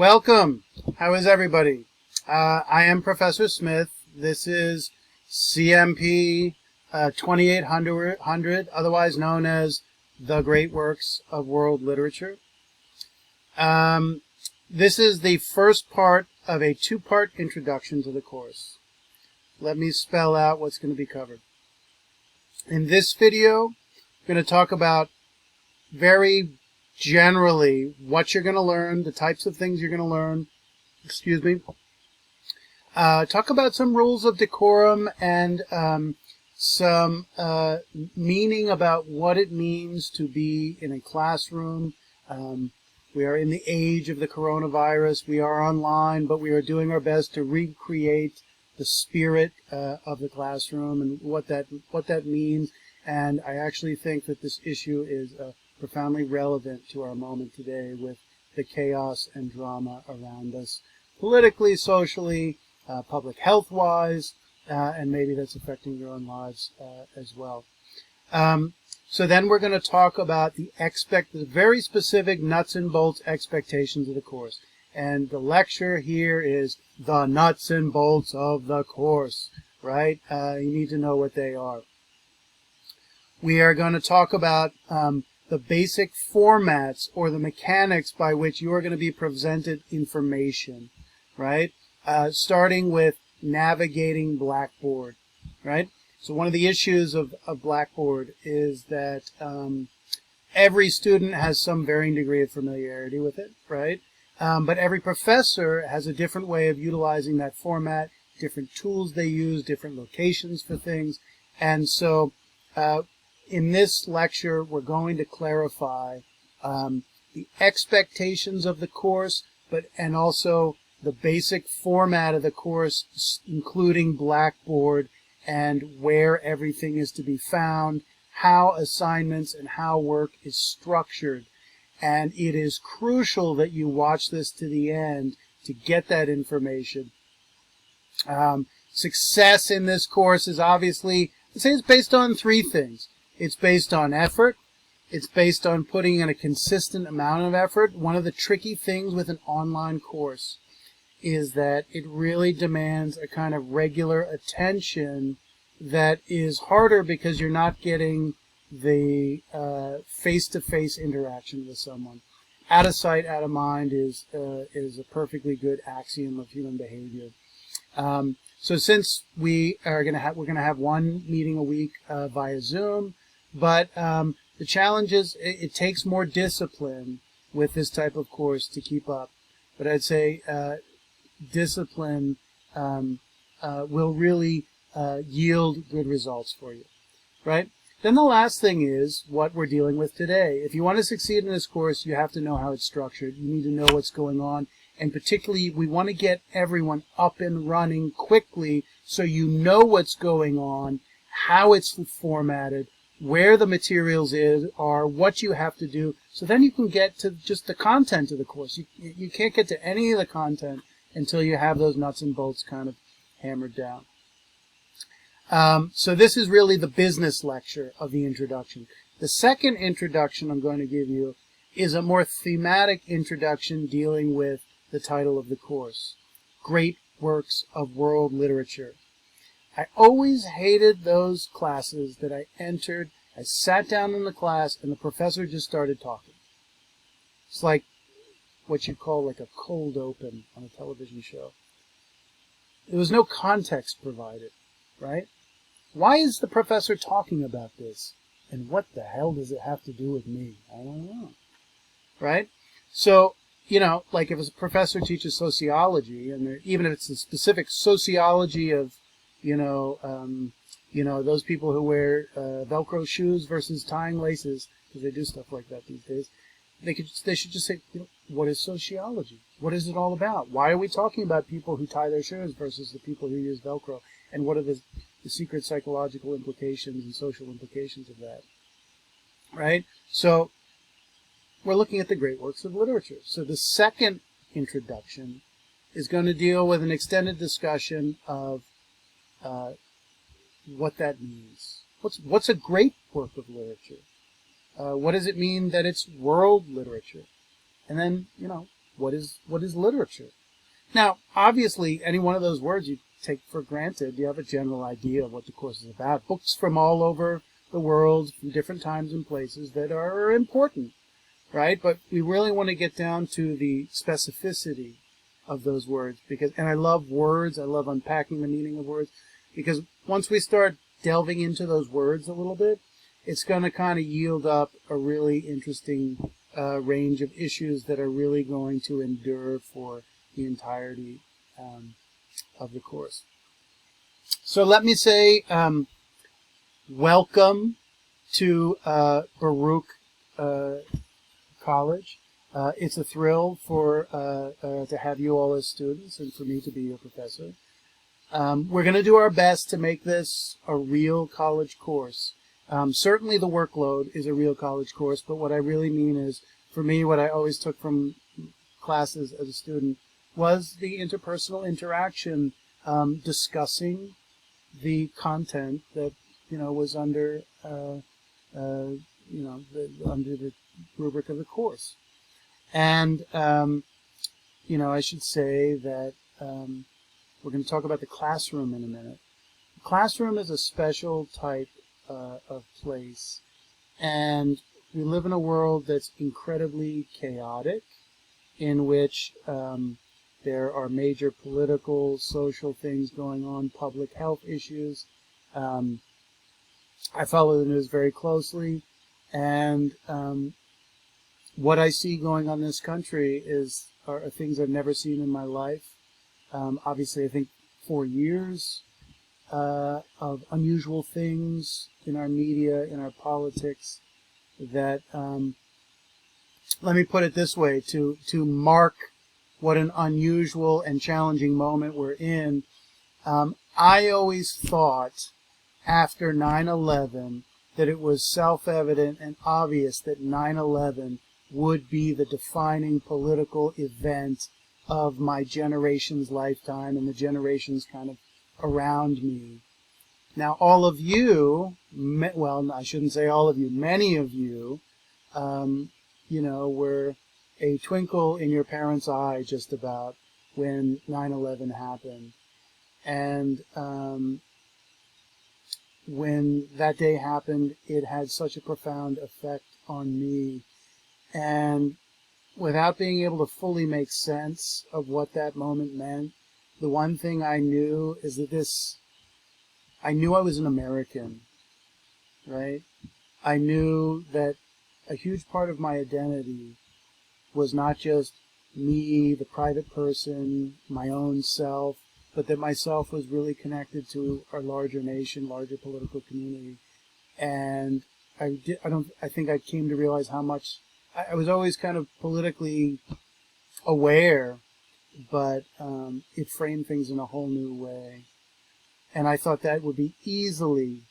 Welcome. How is everybody? I am Professor Smith. This is CMP 2800, otherwise known as The Great Works of World Literature. This is the first part of a two-part introduction to the course. Let me spell out what's going to be covered. In this video, I'm going to talk about very generally what you're going to learn, the types of things you're going to learn, talk about some rules of decorum and some meaning about what it means to be in a classroom. We are in the age of the coronavirus. We are online, but we are doing our best to recreate the spirit of the classroom and what that means. And I actually think that this issue is profoundly relevant to our moment today with the chaos and drama around us, politically, socially, public health-wise, and maybe that's affecting your own lives as well. So then we're going to talk about the very specific nuts and bolts expectations of the course. And the lecture here is the nuts and bolts of the course, right? You need to know what they are. We are going to talk about the basic formats or the mechanics by which you are going to be presented information, right? Starting with navigating Blackboard, right? So one of the issues of Blackboard is that every student has some varying degree of familiarity with it, right? But every professor has a different way of utilizing that format, different tools they use, different locations for things. And so in this lecture, we're going to clarify the expectations of the course, and also the basic format of the course, including Blackboard and where everything is to be found, how assignments and how work is structured. And it is crucial that you watch this to the end to get that information. Success in this course is obviously, I'd say it's based on three things. It's based on effort. It's based on putting in a consistent amount of effort. One of the tricky things with an online course is that it really demands a kind of regular attention that is harder because you're not getting the face-to-face interaction with someone. Out of sight, out of mind is a perfectly good axiom of human behavior. So since we're going to have one meeting a week via Zoom, but the challenge is it takes more discipline with this type of course to keep up. But I'd say discipline will really yield good results for you, right? Then the last thing is what we're dealing with today. If you want to succeed in this course, you have to know how it's structured. You need to know what's going on. And particularly, we want to get everyone up and running quickly so you know what's going on, how it's formatted, where the materials are, what you have to do. So then you can get to just the content of the course. You can't get to any of the content until you have those nuts and bolts kind of hammered down. So this is really the business lecture of the introduction. The second introduction I'm going to give you is a more thematic introduction dealing with the title of the course, Great Works of World Literature. I always hated those classes that I entered. I sat down in the class and the professor just started talking. It's like what you call like a cold open on a television show. There was no context provided, right? Why is the professor talking about this? And what the hell does it have to do with me? I don't know, right? So, like if a professor teaches sociology, and even if it's a specific sociology of, those people who wear Velcro shoes versus tying laces, because they do stuff like that these days, they should just say, what is sociology? What is it all about? Why are we talking about people who tie their shoes versus the people who use Velcro? And what are the secret psychological implications and social implications of that, right? So we're looking at the great works of literature. So the second introduction is going to deal with an extended discussion of what that means. What's a great work of literature? What does it mean that it's world literature? And then, what is literature? Now, obviously, any one of those words you take for granted, you have a general idea of what the course is about. Books from all over the world, from different times and places that are important, right? But we really want to get down to the specificity of those words, and I love words. I love unpacking the meaning of words, because once we start delving into those words a little bit, it's going to kind of yield up a really interesting range of issues that are really going to endure for the entirety of the course. So let me say welcome to Baruch College. It's a thrill to have you all as students and for me to be your professor. We're going to do our best to make this a real college course. Certainly the workload is a real college course, but what I really mean is, for me, what I always took from classes as a student was the interpersonal interaction, discussing the content that was under under the rubric of the course. And I should say that we're going to talk about the classroom in a minute. The classroom is a special type of place, and we live in a world that's incredibly chaotic, in which there are major political, social things going on, public health issues. I follow the news very closely, and what I see going on in this country are things I've never seen in my life. Obviously, I think 4 years of unusual things in our media, in our politics, that, let me put it this way, to mark what an unusual and challenging moment we're in. I always thought after 9/11 that it was self-evident and obvious that 9/11 would be the defining political event of my generation's lifetime and the generations kind of around me. Now, all of you, well, I shouldn't say all of you, many of you, were a twinkle in your parents' eye just about when 9/11 happened. And when that day happened, it had such a profound effect on me. And without being able to fully make sense of what that moment meant, the one thing I knew is that I knew I was an American, right? I knew that a huge part of my identity was not just me, the private person, my own self, but that myself was really connected to our larger nation, larger political community. And I think I came to realize how much I was always kind of politically aware, but it framed things in a whole new way. And I thought that would be easily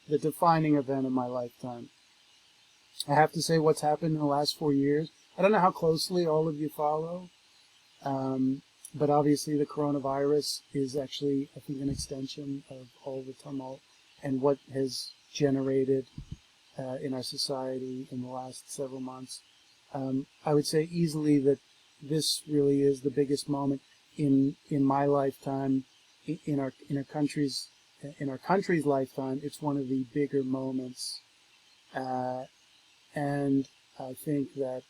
the defining event of my lifetime. I have to say, what's happened in the last 4 years, I don't know how closely all of you follow, but obviously the coronavirus is actually, I think, an extension of all the tumult and what has generated in our society in the last several months. I would say easily that this really is the biggest moment in my lifetime, in our country's lifetime. It's one of the bigger moments, and I think that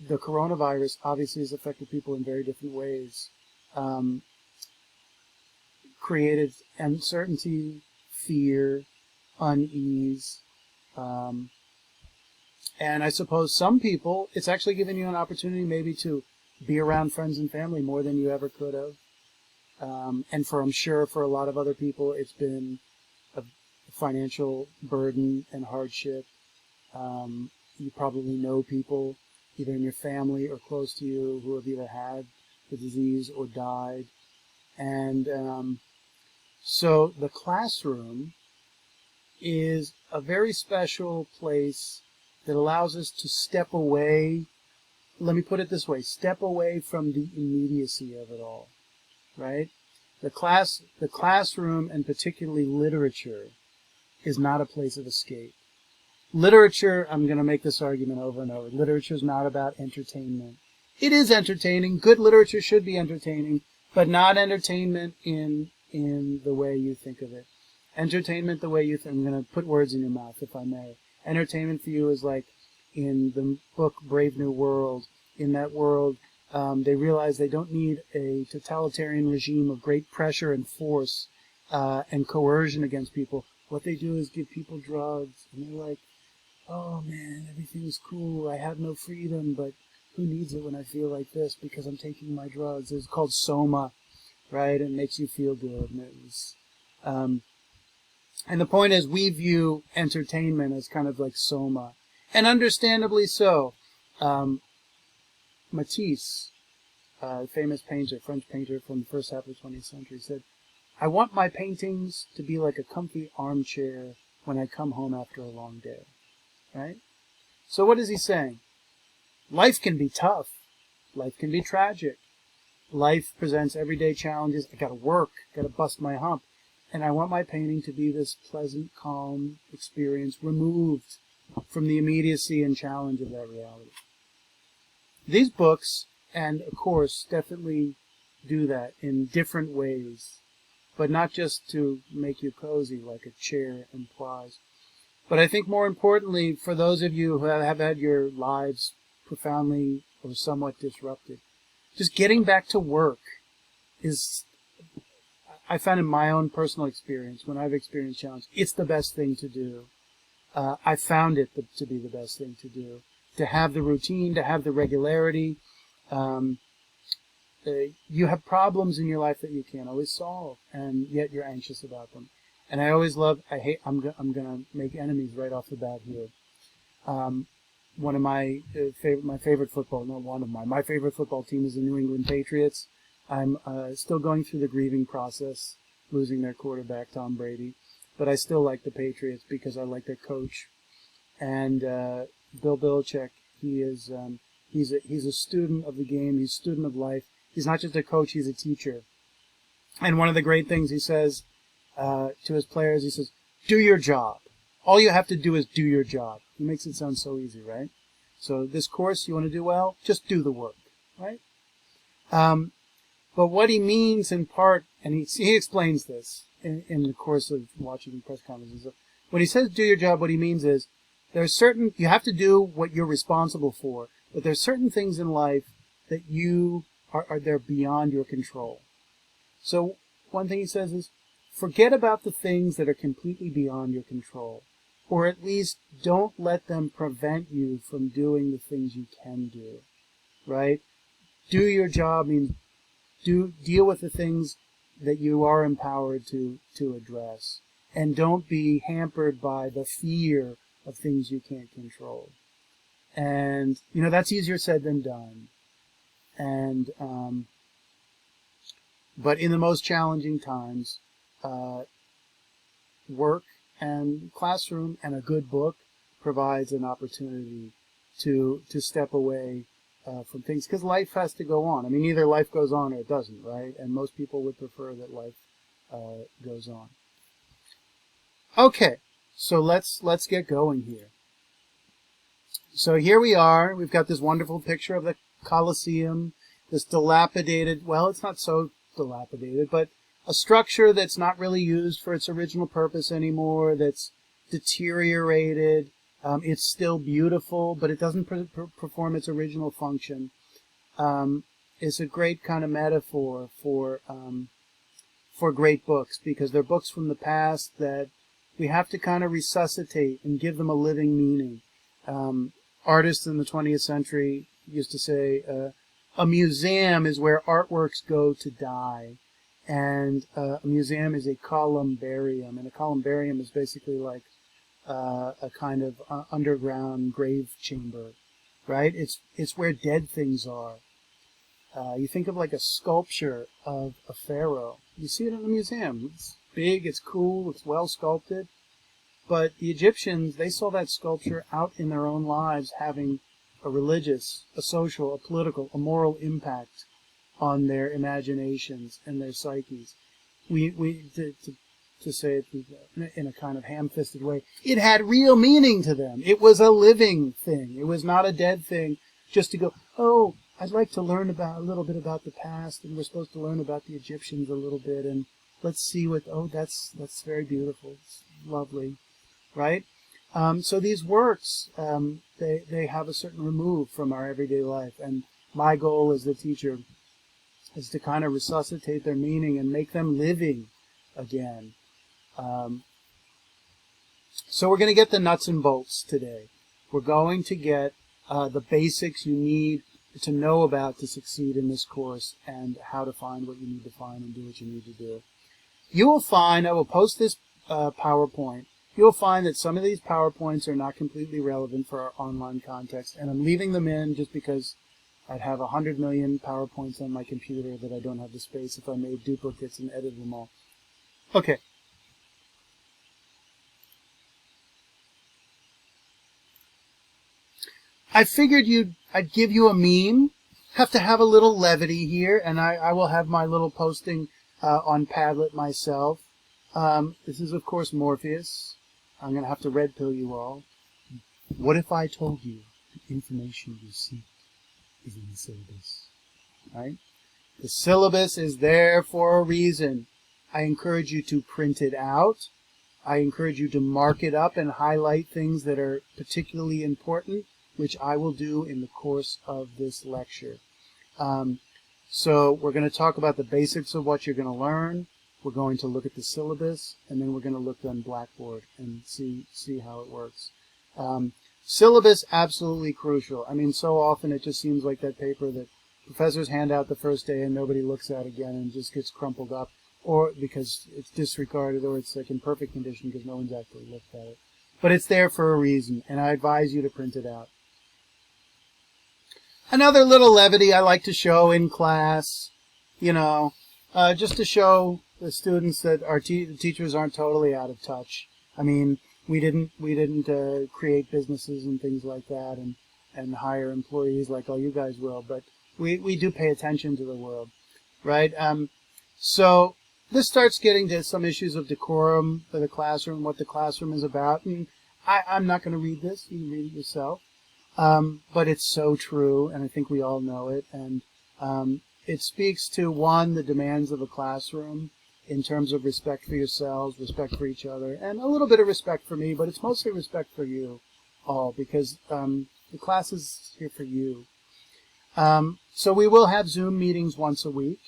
the coronavirus obviously has affected people in very different ways. Created uncertainty, fear, unease. And I suppose some people, it's actually given you an opportunity maybe to be around friends and family more than you ever could have. And I'm sure for a lot of other people, it's been a financial burden and hardship. You probably know people, either in your family or close to you, who have either had the disease or died. And so the classroom is a very special place that allows us to step away. Let me put it this way: step away from the immediacy of it all, right? The classroom, and particularly literature, is not a place of escape. literature, I'm going to make this argument over and over. Literature is not about entertainment. It is entertaining. Good literature should be entertaining, but not entertainment in the way you think of it. Entertainment the way you think. I'm going to put words in your mouth, if I may. Entertainment for you is like in the book Brave New World. In that world, they realize they don't need a totalitarian regime of great pressure and force and coercion against people. What they do is give people drugs, and they're like, oh man, everything's cool. I have no freedom, but who needs it when I feel like this because I'm taking my drugs? It's called soma, right? It makes you feel good. And, and the point is, we view entertainment as kind of like soma, and understandably so. Matisse, famous painter, French painter from the first half of the 20th century, said, I want my paintings to be like a comfy armchair when I come home after a long day. Right? So what is he saying? Life can be tough. Life can be tragic. Life presents everyday challenges. I gotta work, gotta bust my hump. And I want my painting to be this pleasant, calm experience, removed from the immediacy and challenge of that reality. These books and A Course definitely do that in different ways, but not just to make you cozy like a chair implies. But I think more importantly, for those of you who have had your lives profoundly or somewhat disrupted, just getting back to work is, I found in my own personal experience, when I've experienced challenge, it's the best thing to do. I found it to be the best thing to do. To have the routine, to have the regularity. You have problems in your life that you can't always solve, and yet you're anxious about them. And I'm going to make enemies right off the bat here. One of my favorite football team is the New England Patriots. I'm still going through the grieving process, losing their quarterback, Tom Brady. But I still like the Patriots because I like their coach. And Bill Belichick, he's a student of the game. He's a student of life. He's not just a coach, he's a teacher. And one of the great things he says to his players, he says, do your job. All you have to do is do your job. He makes it sound so easy, right? So this course, you want to do well? Just do the work, right? But what he means in part, and he explains this in the course of watching press conferences. When he says do your job, what he means is you have to do what you're responsible for, but there's certain things in life that they're beyond your control. So one thing he says is, forget about the things that are completely beyond your control, or at least don't let them prevent you from doing the things you can do, right? Do your job means deal with the things that you are empowered to address, and don't be hampered by the fear of things you can't control. And, that's easier said than done. And, but in the most challenging times, work and classroom and a good book provides an opportunity to step away from things, because life has to go on. I mean, either life goes on or it doesn't, right? And most people would prefer that life goes on. Okay, so let's get going here. So here we are. We've got this wonderful picture of the Colosseum, this dilapidated, well, it's not so dilapidated, but a structure that's not really used for its original purpose anymore, that's deteriorated. It's still beautiful, but it doesn't perform its original function. It's a great kind of metaphor for great books, because they're books from the past that we have to kind of resuscitate and give them a living meaning. Artists in the 20th century used to say, a museum is where artworks go to die. And a museum is a columbarium, and a columbarium is basically like a kind of underground grave chamber, right? It's where dead things are. You think of like a sculpture of a pharaoh. You see it in a museum. It's big, it's cool, it's well sculpted. But the Egyptians, they saw that sculpture out in their own lives having a religious, a social, a political, a moral impact on their imaginations and their psyches. To to say it in a kind of ham-fisted way, it had real meaning to them. It was a living thing. It was not a dead thing just to go, oh, I'd like to learn a little bit about the past, and we're supposed to learn about the Egyptians a little bit, and let's see that's very beautiful. It's lovely, right? So these works, they have a certain remove from our everyday life, and my goal as the teacher is to kind of resuscitate their meaning and make them living again. So we're going to get the nuts and bolts today. We're going to get the basics you need to know about to succeed in this course, and how to find what you need to find and do what you need to do. You will find, I will post this PowerPoint, you'll find that some of these PowerPoints are not completely relevant for our online context, and I'm leaving them in just because I'd have 100 million PowerPoints on my computer that I don't have the space if I made duplicates and edited them all. Okay. I figured I'd give you a meme. Have to have a little levity here, and I will have my little posting on Padlet myself. This is, of course, Morpheus. I'm going to have to red pill you all. What if I told you the information you seek is in the syllabus? Right? The syllabus is there for a reason. I encourage you to print it out. I encourage you to mark it up and highlight things that are particularly important, which I will do in the course of this lecture. So we're going to talk about the basics of what you're going to learn. We're going to look at the syllabus, and then we're going to look on Blackboard and see how it works. Syllabus, absolutely crucial. I mean, so often it just seems like that paper that professors hand out the first day and nobody looks at again and just gets crumpled up, or because it's disregarded, or it's like in perfect condition because no one's actually looked at it. But it's there for a reason, and I advise you to print it out. Another little levity I like to show in class, just to show the students that our teachers aren't totally out of touch. I mean, we didn't create businesses and things like that, and hire employees like all you guys will, but we do pay attention to the world, right? So this starts getting to some issues of decorum for the classroom, what the classroom is about, and I'm not going to read this. You can read it yourself. But it's so true, and I think we all know it, and it speaks to, one, the demands of a classroom in terms of respect for yourselves, respect for each other, and a little bit of respect for me, but it's mostly respect for you all, because the class is here for you. So we will have Zoom meetings once a week,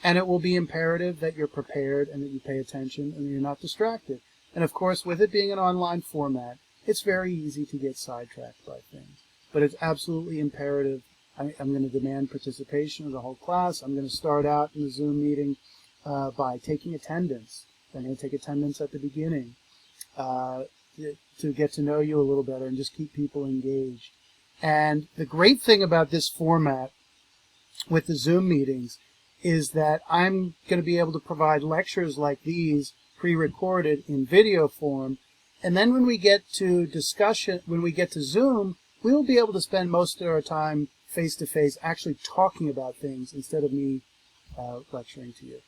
and it will be imperative that you're prepared and that you pay attention and that you're not distracted. And of course, with it being an online format, it's very easy to get sidetracked by things. But it's absolutely imperative. I'm going to demand participation of the whole class. I'm going to start out in the Zoom meeting by taking attendance. I'm going to take attendance at the beginning to get to know you a little better and just keep people engaged. And the great thing about this format with the Zoom meetings is that I'm going to be able to provide lectures like these pre-recorded in video form. And then when we get to discussion, when we get to Zoom, we will be able to spend most of our time face-to-face actually talking about things instead of me lecturing to you.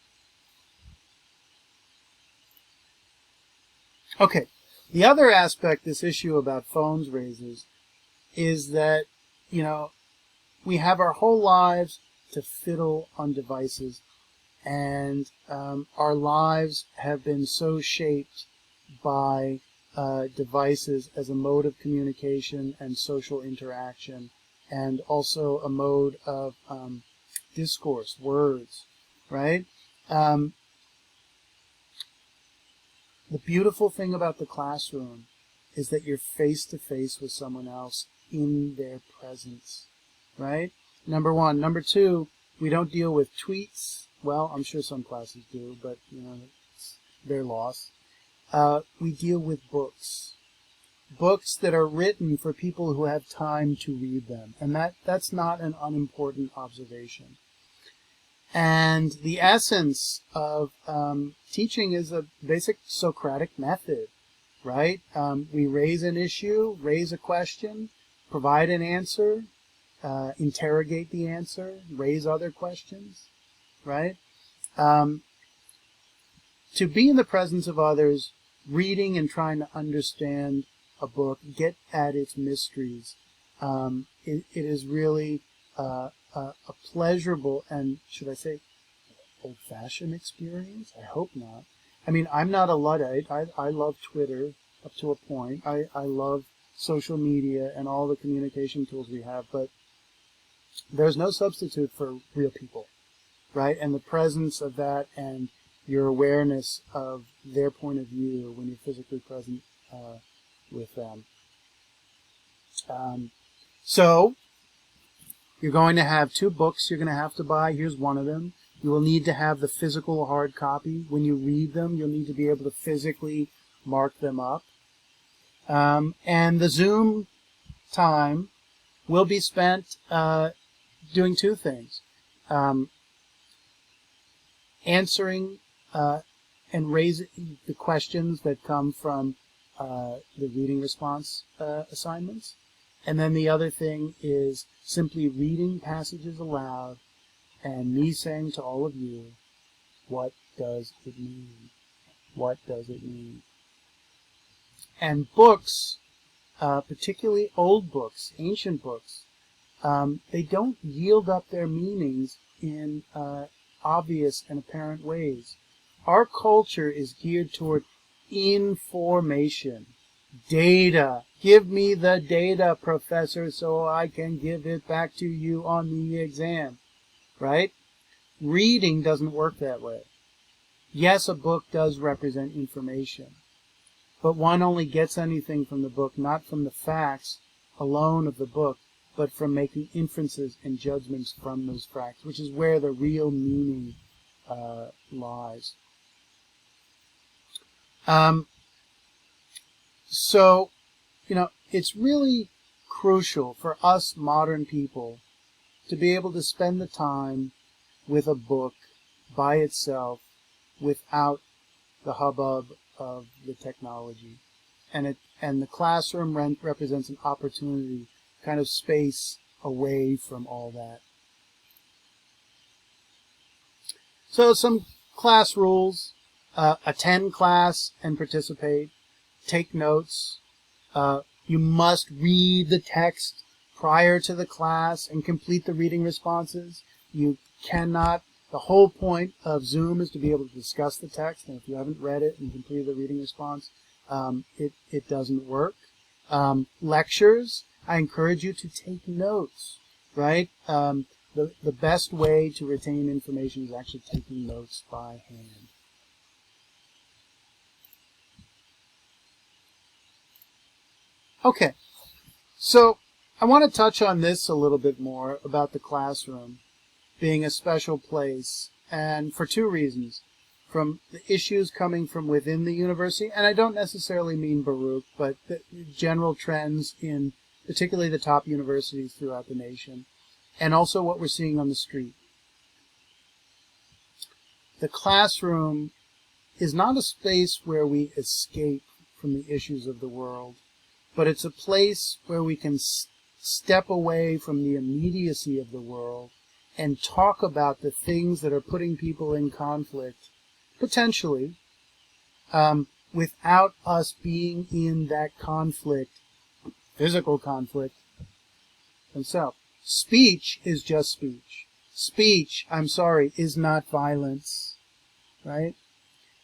Okay, the other aspect this issue about phones raises is that, we have our whole lives to fiddle on devices, and our lives have been so shaped by devices as a mode of communication and social interaction, and also a mode of discourse, words, right? The beautiful thing about the classroom is that you're face-to-face with someone else in their presence, right? Number one. Number two, we don't deal with tweets. Well, I'm sure some classes do, but, it's their loss. We deal with books. Books that are written for people who have time to read them. And that's not an unimportant observation. And the essence of teaching is a basic Socratic method, right? We raise an issue, raise a question, provide an answer, interrogate the answer, raise other questions, right? to be in the presence of others, reading and trying to understand a book, get at its mysteries, it is really a pleasurable and, should I say, old-fashioned experience? I hope not. I mean, I'm not a Luddite. I love Twitter up to a point. I love social media and all the communication tools we have, but there's no substitute for real people, right? And the presence of that and your awareness of their point of view when you're physically present with them. So you're going to have 2 books you're going to have to buy. Here's one of them. You will need to have the physical hard copy. When you read them, you'll need to be able to physically mark them up. And the Zoom time will be spent doing 2 things. Answering and raising the questions that come from the reading response assignments. And then the other thing is simply reading passages aloud and me saying to all of you, what does it mean? What does it mean? And books, particularly old books, ancient books, they don't yield up their meanings in obvious and apparent ways. Our culture is geared toward information, data. Give me the data, professor, so I can give it back to you on the exam, right? Reading doesn't work that way. Yes, a book does represent information, but one only gets anything from the book, not from the facts alone of the book, but from making inferences and judgments from those facts, which is where the real meaning lies. So, it's really crucial for us modern people to be able to spend the time with a book by itself without the hubbub of the technology. And the classroom represents an opportunity, kind of space away from all that. So some class rules: attend class and participate, take notes, you must read the text prior to the class and complete the reading responses. You cannot, the whole point of Zoom is to be able to discuss the text, and if you haven't read it and completed the reading response, it doesn't work. Lectures, I encourage you to take notes, right? The best way to retain information is actually taking notes by hand. Okay, so I want to touch on this a little bit more about the classroom being a special place, and for 2 reasons. From the issues coming from within the university, and I don't necessarily mean Baruch, but the general trends in particularly the top universities throughout the nation, and also what we're seeing on the street. The classroom is not a space where we escape from the issues of the world, but it's a place where we can step away from the immediacy of the world and talk about the things that are putting people in conflict, potentially, without us being in that conflict, physical conflict, themselves. Speech is just speech. Speech, is not violence, right?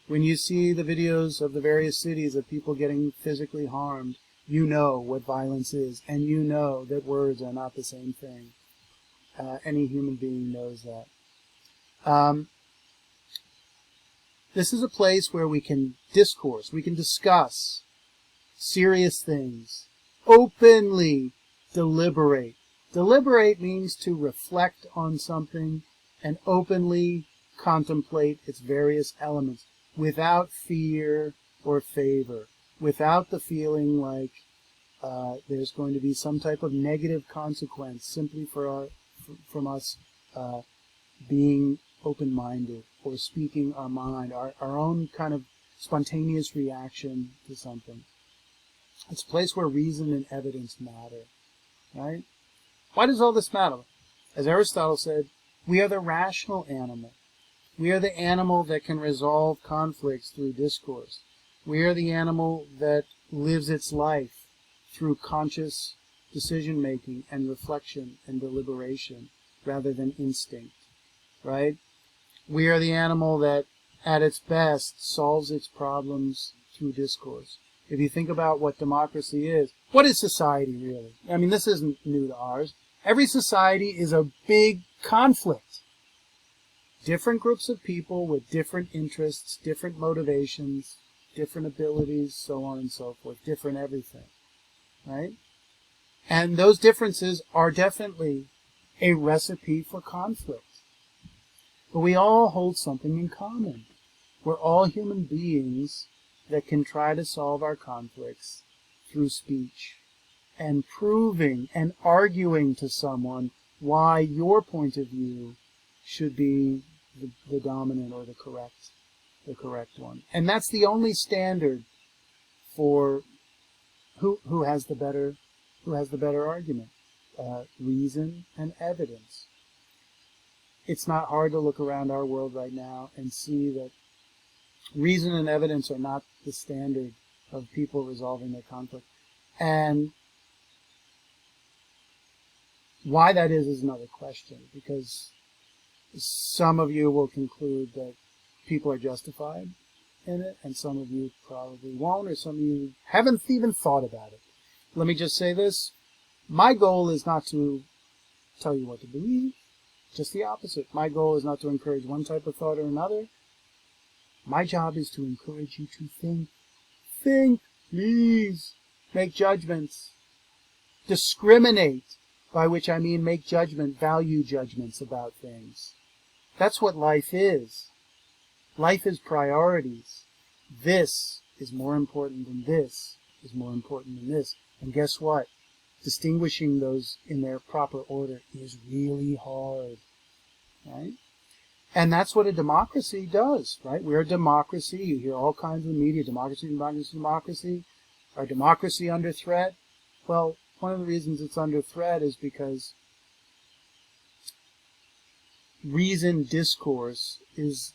When you see the videos of the various cities of people getting physically harmed, you know what violence is, and you know that words are not the same thing. Any human being knows that. This is a place where we can discourse, we can discuss serious things, openly deliberate. Deliberate means to reflect on something and openly contemplate its various elements without fear or favor, without the feeling like there's going to be some type of negative consequence simply from us being open-minded or speaking our mind, our own kind of spontaneous reaction to something. It's a place where reason and evidence matter, right? Why does all this matter? As Aristotle said, we are the rational animal. We are the animal that can resolve conflicts through discourse. We are the animal that lives its life through conscious decision-making and reflection and deliberation rather than instinct, right? We are the animal that, at its best, solves its problems through discourse. If you think about what democracy is, what is society really? I mean, this isn't new to ours. Every society is a big conflict. Different groups of people with different interests, different motivations, different abilities, so on and so forth, different everything, right? And those differences are definitely a recipe for conflict. But we all hold something in common. We're all human beings that can try to solve our conflicts through speech and proving and arguing to someone why your point of view should be the dominant or the correct one. And that's the only standard for who has the better argument. Reason and evidence. It's not hard to look around our world right now and see that reason and evidence are not the standard of people resolving their conflict. And why that is another question, because some of you will conclude that people are justified in it, and some of you probably won't, or some of you haven't even thought about it. Let me just say this. My goal is not to tell you what to believe, just the opposite. My goal is not to encourage one type of thought or another. My job is to encourage you to think. Think, please. Make judgments. Discriminate, by which I mean make value judgments about things. That's what life is. Life is priorities. This is more important than this, is more important than this. And guess what? Distinguishing those in their proper order is really hard, right? And that's what a democracy does, right? We're a democracy. You hear all kinds of media, democracy, democracy, democracy. Our democracy under threat? Well, one of the reasons it's under threat is because reasoned discourse is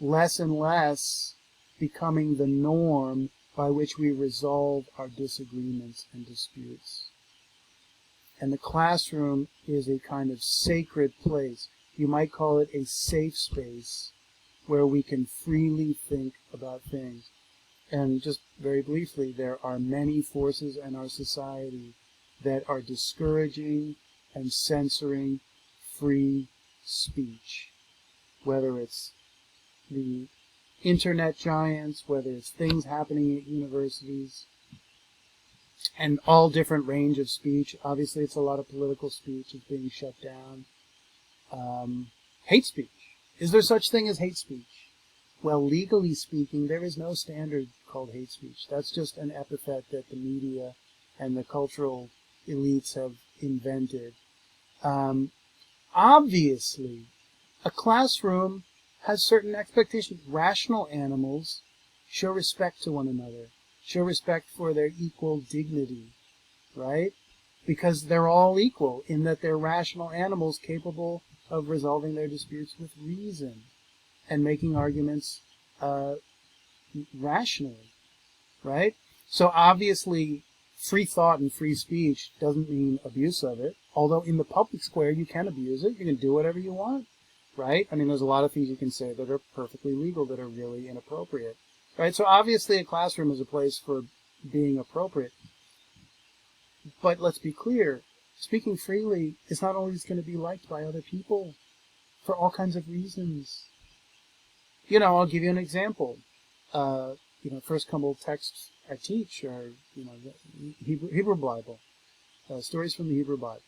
less and less becoming the norm by which we resolve our disagreements and disputes. And the classroom is a kind of sacred place. You might call it a safe space where we can freely think about things. And just very briefly, there are many forces in our society that are discouraging and censoring free speech. Whether it's the internet giants, whether it's things happening at universities, and all different range of speech. Obviously, it's a lot of political speech is being shut down. Hate speech. Is there such thing as hate speech? Well, legally speaking, there is no standard called hate speech. That's just an epithet that the media and the cultural elites have invented. Obviously, a classroom has certain expectations. Rational animals show respect to one another, show respect for their equal dignity, right? Because they're all equal in that they're rational animals capable of resolving their disputes with reason and making arguments rationally, right? So obviously, free thought and free speech doesn't mean abuse of it, although in the public square you can abuse it. You can do whatever you want, right? I mean, there's a lot of things you can say that are perfectly legal that are really inappropriate, right? So obviously a classroom is a place for being appropriate. But let's be clear, speaking freely is not always going to be liked by other people for all kinds of reasons. I'll give you an example. First couple of texts I teach are, the Hebrew Bible, stories from the Hebrew Bible.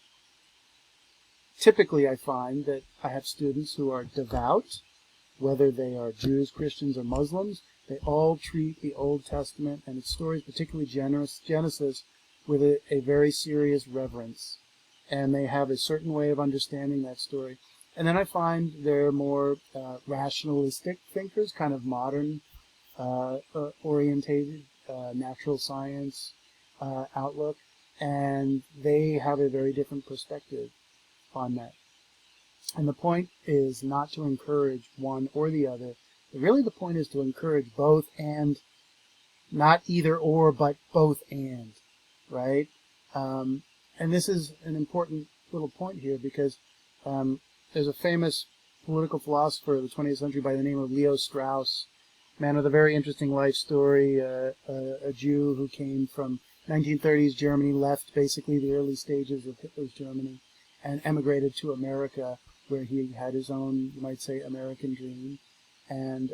Typically, I find that I have students who are devout, whether they are Jews, Christians, or Muslims. They all treat the Old Testament and its stories, particularly Genesis, with a very serious reverence. And they have a certain way of understanding that story. And then I find they're more rationalistic thinkers, kind of modern orientated, natural science outlook, and they have a very different perspective on that. And the point is not to encourage one or the other. But really the point is to encourage both, and not either or, but both and, right? And this is an important little point here, because there's a famous political philosopher of the 20th century by the name of Leo Strauss, man with a very interesting life story, a Jew who came from 1930s Germany, left basically the early stages of Hitler's Germany, and emigrated to America, where he had his own, you might say, American dream, and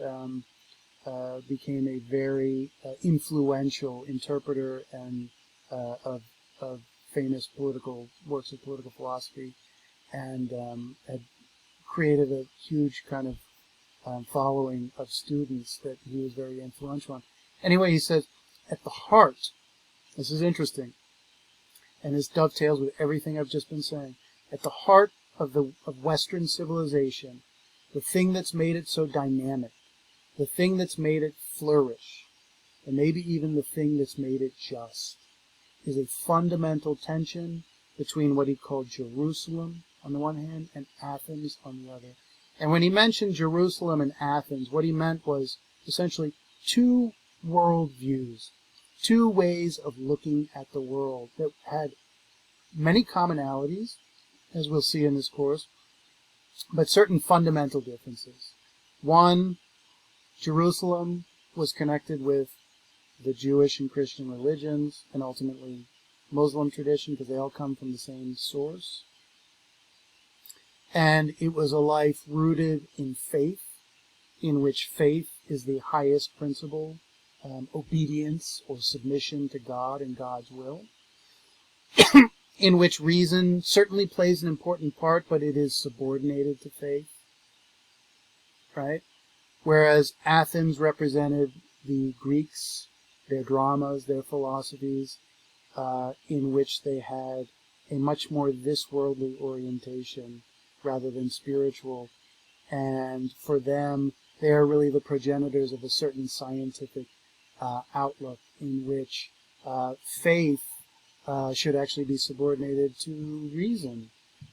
became a very influential interpreter and of famous political works of political philosophy, and had created a huge kind of following of students that he was very influential on. Anyway, he says, at the heart, this is interesting, and this dovetails with everything I've just been saying, at the heart of Western civilization, the thing that's made it so dynamic, the thing that's made it flourish, and maybe even the thing that's made it just, is a fundamental tension between what he called Jerusalem on the one hand and Athens on the other. And when he mentioned Jerusalem and Athens, what he meant was essentially two worldviews, two ways of looking at the world that had many commonalities, as we'll see in this course, but certain fundamental differences. One, Jerusalem was connected with the Jewish and Christian religions, and ultimately Muslim tradition, because they all come from the same source. And it was a life rooted in faith, in which faith is the highest principle, obedience or submission to God and God's will, in which reason certainly plays an important part, but it is subordinated to faith, right? Whereas Athens represented the Greeks, their dramas, their philosophies, in which they had a much more this-worldly orientation rather than spiritual. And for them, they are really the progenitors of a certain scientific outlook in which faith should actually be subordinated to reason.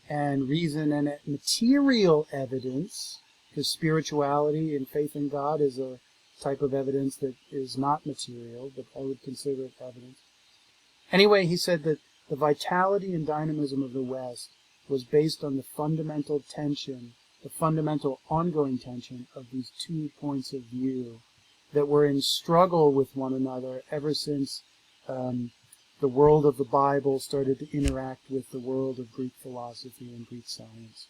And reason and material evidence, because spirituality and faith in God is a type of evidence that is not material, but I would consider it evidence. Anyway, he said that the vitality and dynamism of the West was based on the fundamental tension, the fundamental ongoing tension of these 2 points of view that were in struggle with one another ever since the world of the Bible started to interact with the world of Greek philosophy and Greek science.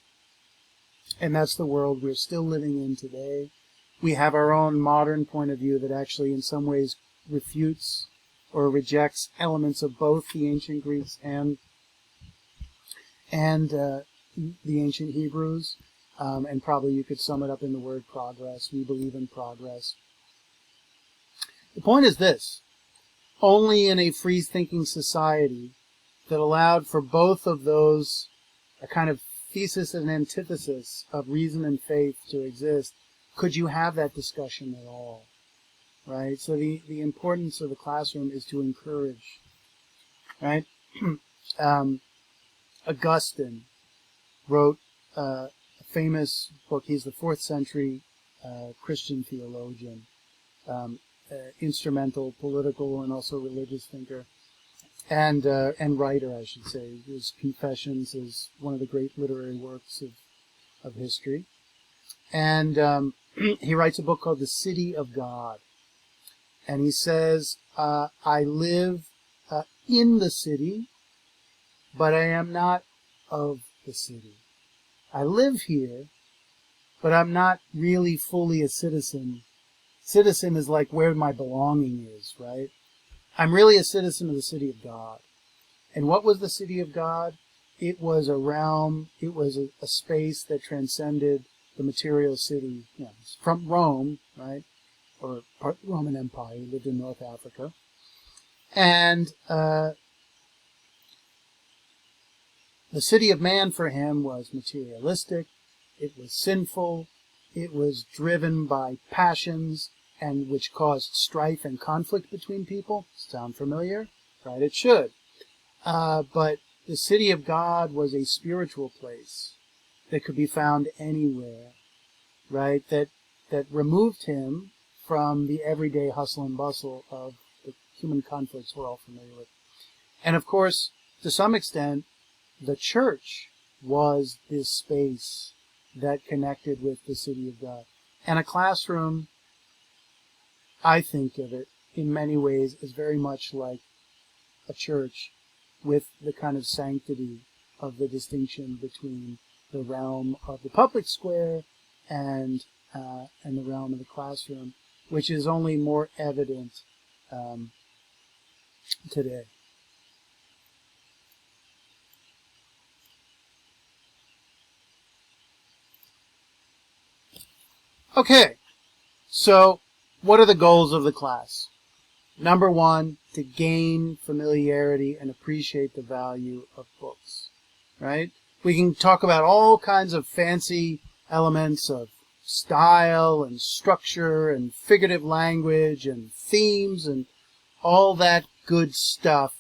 And that's the world we're still living in today. We have our own modern point of view that actually in some ways refutes or rejects elements of both the ancient Greeks and the ancient Hebrews. And probably you could sum it up in the word progress. We believe in progress. The point is this: only in a free-thinking society that allowed for both of those, a kind of thesis and antithesis of reason and faith to exist, could you have that discussion at all, right? So the importance of the classroom is to encourage, right? Augustine wrote a famous book. He's the 4th century Christian theologian, instrumental, political, and also religious thinker, and writer, I should say. His Confessions is one of the great literary works of history. And he writes a book called The City of God. And he says, I live in the city, but I am not of the city. I live here, but I'm not really fully a citizen. Citizen is like where my belonging is, right? I'm really a citizen of the city of God. And what was the city of God? It was a realm, it was a space that transcended the material city, from Rome, right? Or part of the Roman Empire. He lived in North Africa. And the city of man for him was materialistic, it was sinful, it was driven by passions, and which caused strife and conflict between people. Sound familiar? Right, it should. But the city of God was a spiritual place. that could be found anywhere, right? That removed him from the everyday hustle and bustle of the human conflicts we're all familiar with. And of course, to some extent, the church was this space that connected with the city of God. And a classroom, I think of it in many ways as very much like a church, with the kind of sanctity of the distinction between the realm of the public square and the realm of the classroom, which is only more evident today. Okay, so what are the goals of the class? Number one, to gain familiarity and appreciate the value of books, right? We can talk about all kinds of fancy elements of style and structure and figurative language and themes and all that good stuff.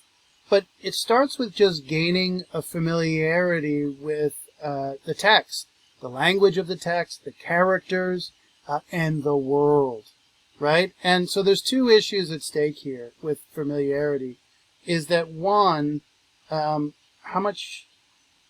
But it starts with just gaining a familiarity with the text, the language of the text, the characters, and the world, right? And so there's two issues at stake here with familiarity. Is that one, how much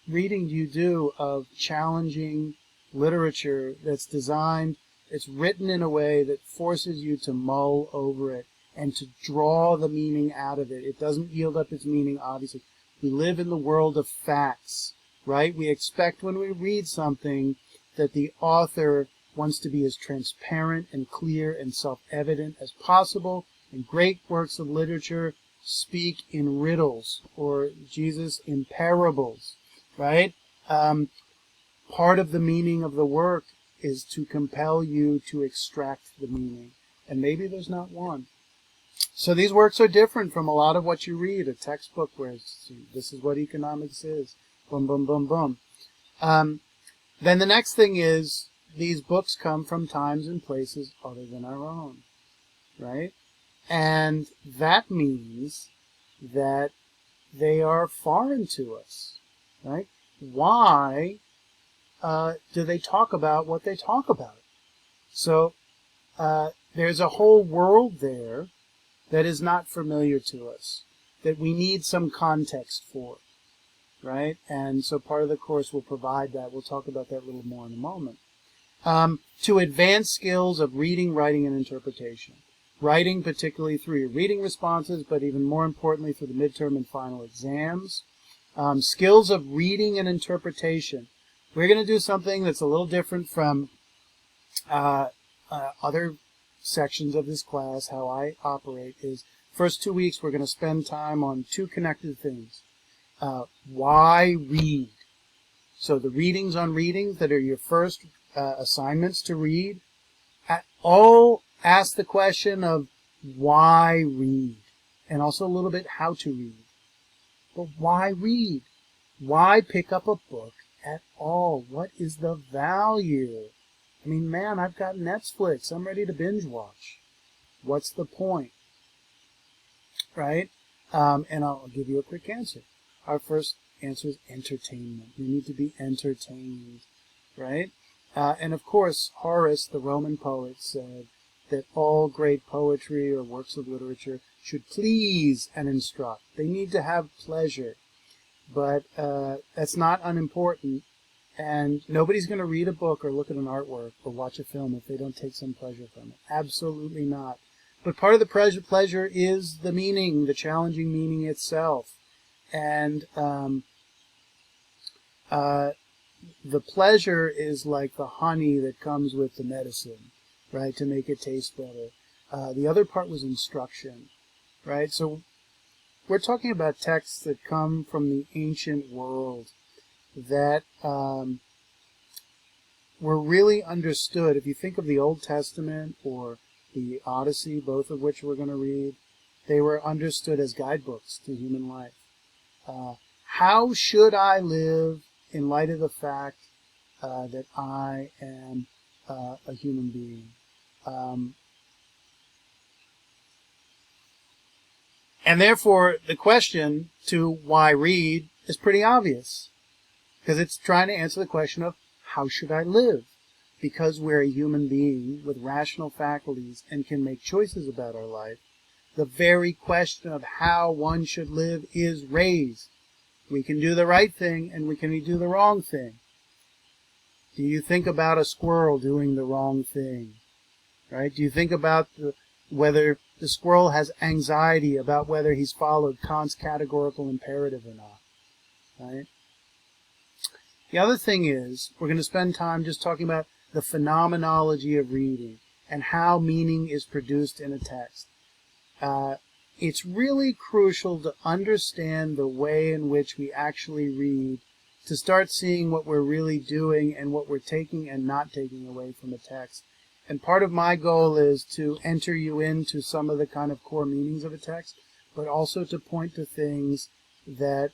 reading do you do of challenging literature that's designed, it's written in a way that forces you to mull over it and to draw the meaning out of it? It doesn't yield up its meaning, obviously. We live in the world of facts, right? We expect when we read something that the author wants to be as transparent and clear and self-evident as possible. And great works of literature speak in riddles, or Jesus in parables, right? Part of the meaning of the work is to compel you to extract the meaning. And maybe there's not one. So these works are different from a lot of what you read, a textbook where this is what economics is. Boom, boom, boom, boom. Then the next thing is, these books come from times and places other than our own, right? And that means that they are foreign to us, right? Why do they talk about what they talk about? So there's a whole world there that is not familiar to us, that we need some context for, right? And so part of the course will provide that. We'll talk about that a little more in a moment. To advance skills of reading, writing, and interpretation. Writing particularly through your reading responses, but even more importantly through the midterm and final exams. Skills of reading and interpretation. We're going to do something that's a little different from other sections of this class. How I operate is, first 2 weeks we're going to spend time on two connected things. Why read? So the readings on readings that are your first assignments to read, all ask the question of why read, and also a little bit how to read. But why read? Why pick up a book at all? What is the value? I mean, man, I've got Netflix. I'm ready to binge watch. What's the point? Right? And I'll give you a quick answer. Our first answer is entertainment. We need to be entertained, right? And of course, Horace, the Roman poet, said that all great poetry or works of literature should please and instruct. They need to have pleasure. But that's not unimportant. And nobody's going to read a book or look at an artwork or watch a film if they don't take some pleasure from it. Absolutely not. But part of the pleasure is the meaning, the challenging meaning itself. And the pleasure is like the honey that comes with the medicine, right, to make it taste better. The other part was instruction, right? So we're talking about texts that come from the ancient world that were really understood. If you think of the Old Testament or the Odyssey, both of which we're going to read, they were understood as guidebooks to human life. How should I live in light of the fact that I am a human being? And therefore, the question to why read is pretty obvious, because it's trying to answer the question of how should I live? Because we're a human being with rational faculties and can make choices about our life, the very question of how one should live is raised. We can do the right thing and we can do the wrong thing. Do you think about a squirrel doing the wrong thing? Right? Do you think about whether the squirrel has anxiety about whether he's followed Kant's categorical imperative or not? Right? The other thing is, we're going to spend time just talking about the phenomenology of reading and how meaning is produced in a text. It's really crucial to understand the way in which we actually read to start seeing what we're really doing and what we're taking and not taking away from a text. And part of my goal is to enter you into some of the kind of core meanings of a text, but also to point to things that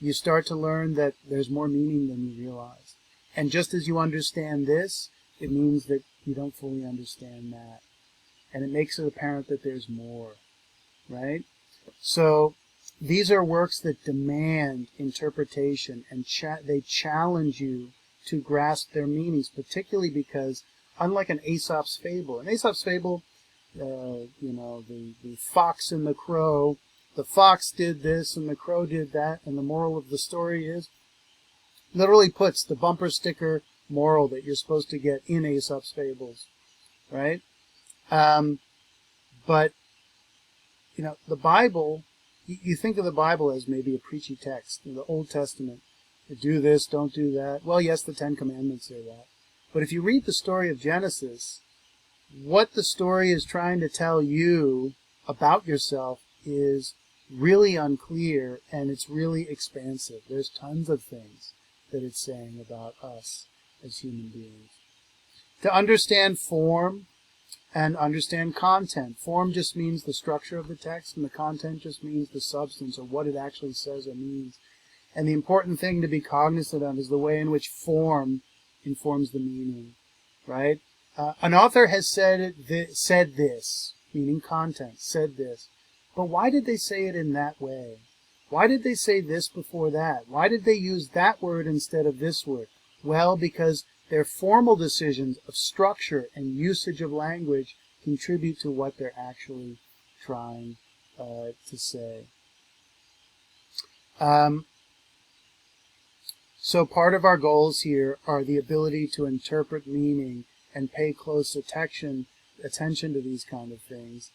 you start to learn that there's more meaning than you realize. And just as you understand this, it means that you don't fully understand that. And it makes it apparent that there's more, right? So these are works that demand interpretation, and they challenge you to grasp their meanings, particularly because, unlike an Aesop's fable, the fox and the crow, the fox did this and the crow did that, and the moral of the story is, literally puts the bumper sticker moral that you're supposed to get in Aesop's fables, right? But, the Bible, you think of the Bible as maybe a preachy text. The Old Testament, do this, don't do that. Well, yes, the Ten Commandments say that. But if you read the story of Genesis, what the story is trying to tell you about yourself is really unclear, and it's really expansive. There's tons of things that it's saying about us as human beings. To understand form and understand content. Form just means the structure of the text, and the content just means the substance, or what it actually says or means. And the important thing to be cognizant of is the way in which form informs the meaning, right? An author has said this, meaning content, said this. But why did they say it in that way? Why did they say this before that? Why did they use that word instead of this word? Well, because their formal decisions of structure and usage of language contribute to what they're actually trying to say. So part of our goals here are the ability to interpret meaning and pay close attention to these kind of things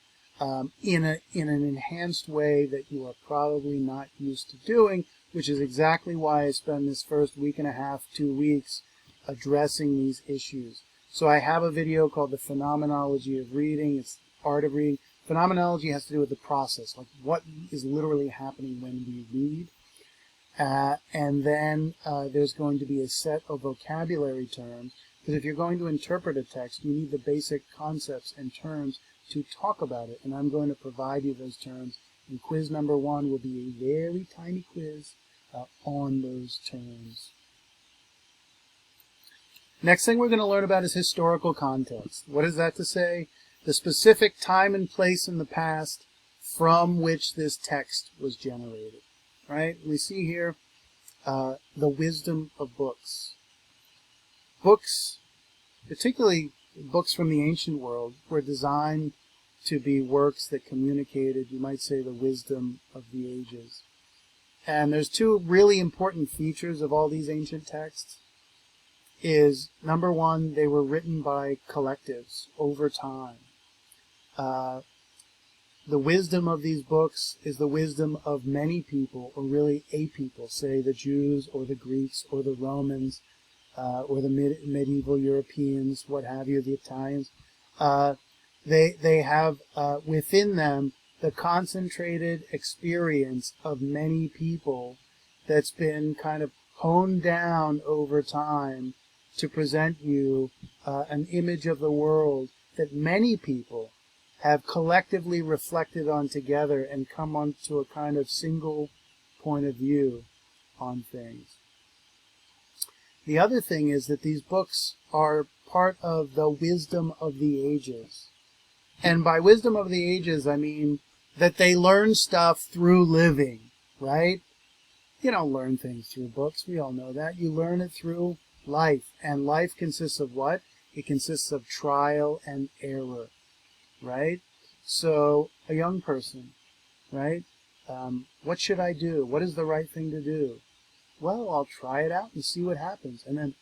in an enhanced way that you are probably not used to doing, which is exactly why I spend this first week and a half, 2 weeks, addressing these issues. So I have a video called The Phenomenology of Reading. It's art of reading. Phenomenology has to do with the process, like what is literally happening when we read. And then there's going to be a set of vocabulary terms, because if you're going to interpret a text, you need the basic concepts and terms to talk about it. And I'm going to provide you those terms. And quiz number 1 will be a very tiny quiz on those terms. Next thing we're going to learn about is historical context. What is that to say? The specific time and place in the past from which this text was generated. Right? We see here the wisdom of books. Books, particularly books from the ancient world, were designed to be works that communicated, you might say, the wisdom of the ages. And there's 2 really important features of all these ancient texts. Is, number 1, they were written by collectives over time. The wisdom of these books is the wisdom of many people, or really a people, say the Jews or the Greeks or the Romans or the medieval Europeans, what have you, the Italians. They have within them the concentrated experience of many people that's been kind of honed down over time to present you an image of the world that many people have collectively reflected on together and come onto a kind of single point of view on things. The other thing is that these books are part of the wisdom of the ages. And by wisdom of the ages, I mean that they learn stuff through living, right? You don't learn things through books. We all know that. You learn it through Life. And life consists of what? It consists of trial and error, right? So a young person, right? What should I do? What is the right thing to do? Well, I'll try it out and see what happens. And then,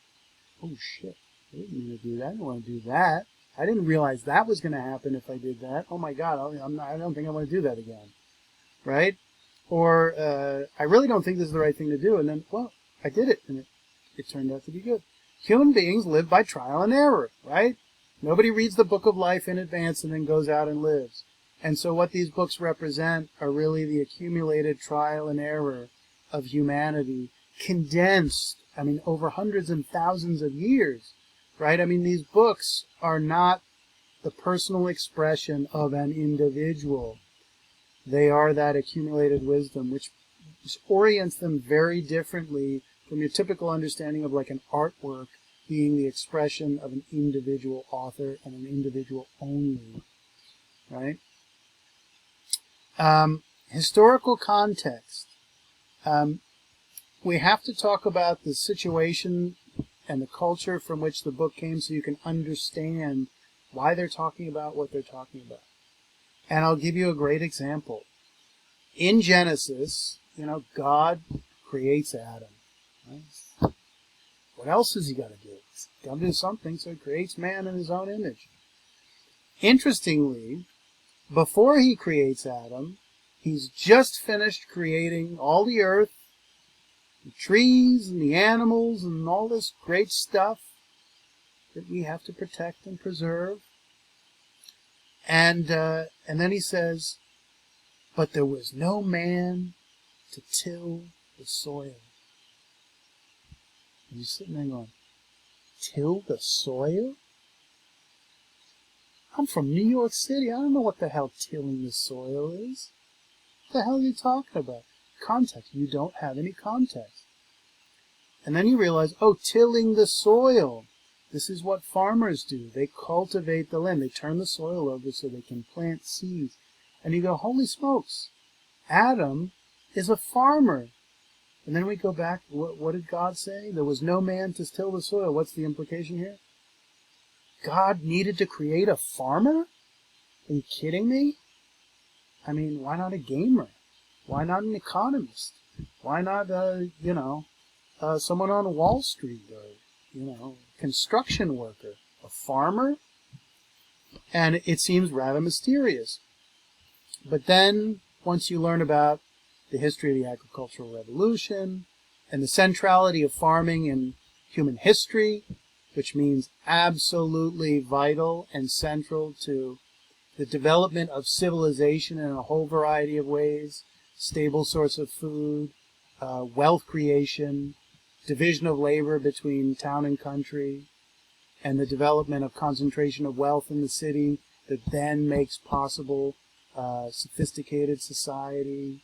oh shit, I didn't mean to do that. I didn't want to do that. I didn't realize that was going to happen if I did that. Oh my God, I don't think I want to do that again, right? Or I really don't think this is the right thing to do. And then, well, I did it, and it turned out to be good. Human beings live by trial and error, right? Nobody reads the book of life in advance and then goes out and lives. And so what these books represent are really the accumulated trial and error of humanity, condensed, over hundreds and thousands of years, right? These books are not the personal expression of an individual. They are that accumulated wisdom, which orients them very differently from your typical understanding of like an artwork being the expression of an individual author and an individual only, right? Historical context. We have to talk about the situation and the culture from which the book came so you can understand why they're talking about what they're talking about. And I'll give you a great example. In Genesis, God creates Adam. Right? What else has he got to do? He's got to do something, so he creates man in his own image. Interestingly, before he creates Adam, he's just finished creating all the earth, the trees and the animals and all this great stuff that we have to protect and preserve. And then he says, but there was no man to till the soil. And you're sitting there going, till the soil? I'm from New York City. I don't know what the hell tilling the soil is. What the hell are you talking about? Context. You don't have any context. And then you realize, oh, tilling the soil. This is what farmers do. They cultivate the land. They turn the soil over so they can plant seeds. And you go, holy smokes, Adam is a farmer. And then we go back, what did God say? There was no man to till the soil. What's the implication here? God needed to create a farmer? Are you kidding me? Why not a gamer? Why not an economist? Why not, someone on Wall Street or, construction worker? A farmer? And it seems rather mysterious. But then, once you learn about the history of the agricultural revolution and the centrality of farming in human history, which means absolutely vital and central to the development of civilization in a whole variety of ways, stable source of food, wealth creation, division of labor between town and country, and the development of concentration of wealth in the city that then makes possible sophisticated society,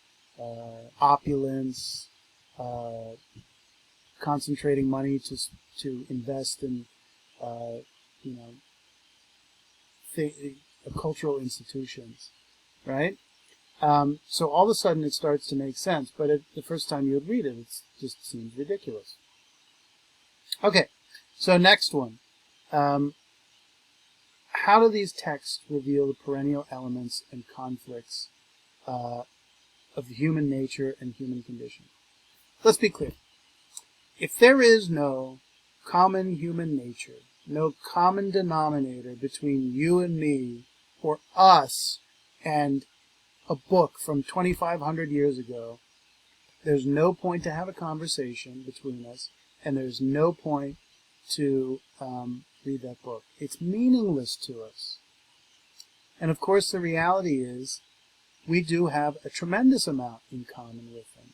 opulence, concentrating money to invest in, cultural institutions, right? So all of a sudden it starts to make sense, but the first time you would read it, it just seems ridiculous. Okay, so next one. How do these texts reveal the perennial elements and conflicts of human nature and human condition? Let's be clear. If there is no common human nature, no common denominator between you and me, or us and a book from 2,500 years ago, there's no point to have a conversation between us, and there's no point to read that book. It's meaningless to us. And of course the reality is we do have a tremendous amount in common with them,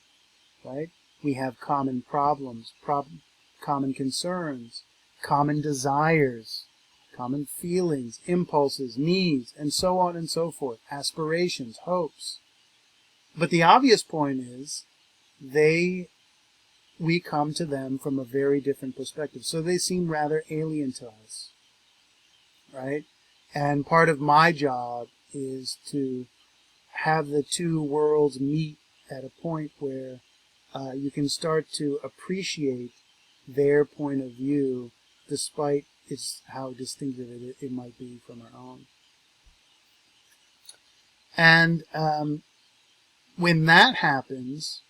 right? We have common problems, common concerns, common desires, common feelings, impulses, needs, and so on and so forth, aspirations, hopes. But the obvious point is we come to them from a very different perspective. So they seem rather alien to us, right? And part of my job is to have the two worlds meet at a point where you can start to appreciate their point of view, despite how distinctive it might be from our own. And when that happens,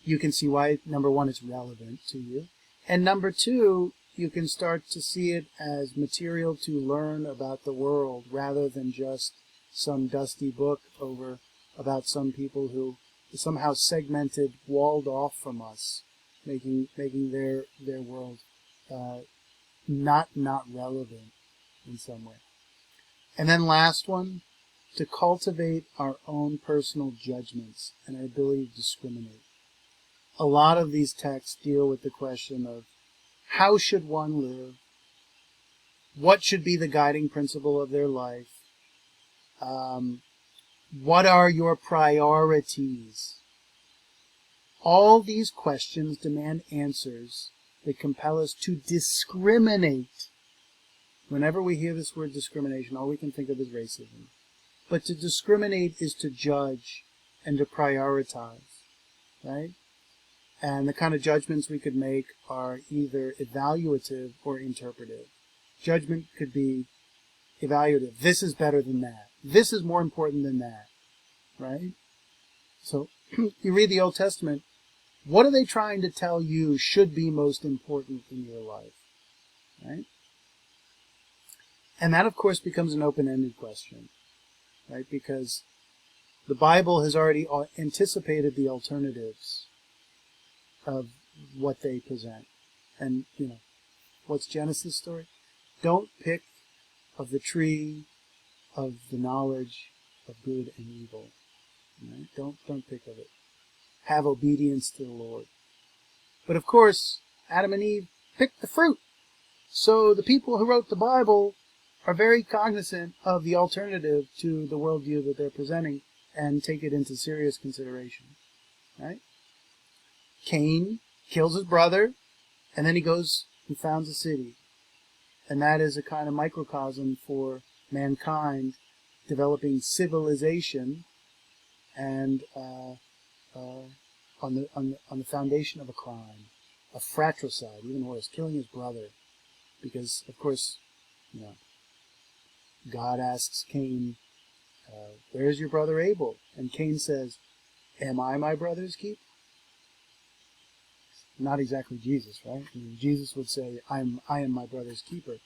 you can see why, number one, it's relevant to you. And number two, you can start to see it as material to learn about the world rather than just some dusty book about some people who somehow segmented, walled off from us, making their world not relevant in some way. And then last one, to cultivate our own personal judgments and our ability to discriminate. A lot of these texts deal with the question of how should one live, what should be the guiding principle of their life, what are your priorities. All these questions demand answers that compel us to discriminate. Whenever we hear this word discrimination, all we can think of is racism. But to discriminate is to judge and to prioritize, right? And the kind of judgments we could make are either evaluative or interpretive. Judgment could be evaluative. This is better than that. This is more important than that, right? So you read the Old Testament, what are they trying to tell you should be most important in your life, right? And that, of course, becomes an open-ended question, right? Because the Bible has already anticipated the alternatives of what they present. And, what's Genesis' story? Don't pick of the tree of the knowledge of good and evil. Right? Don't pick of it. Have obedience to the Lord. But of course, Adam and Eve picked the fruit. So the people who wrote the Bible are very cognizant of the alternative to the worldview that they're presenting and take it into serious consideration. Right? Cain kills his brother, and then he founds a city. And that is a kind of microcosm for mankind developing civilization and on the foundation of a crime, a fratricide, even worse, killing his brother. Because, of course, God asks Cain, where's your brother Abel? And Cain says, am I my brother's keeper? Not exactly Jesus, right? I mean, Jesus would say, I am my brother's keeper.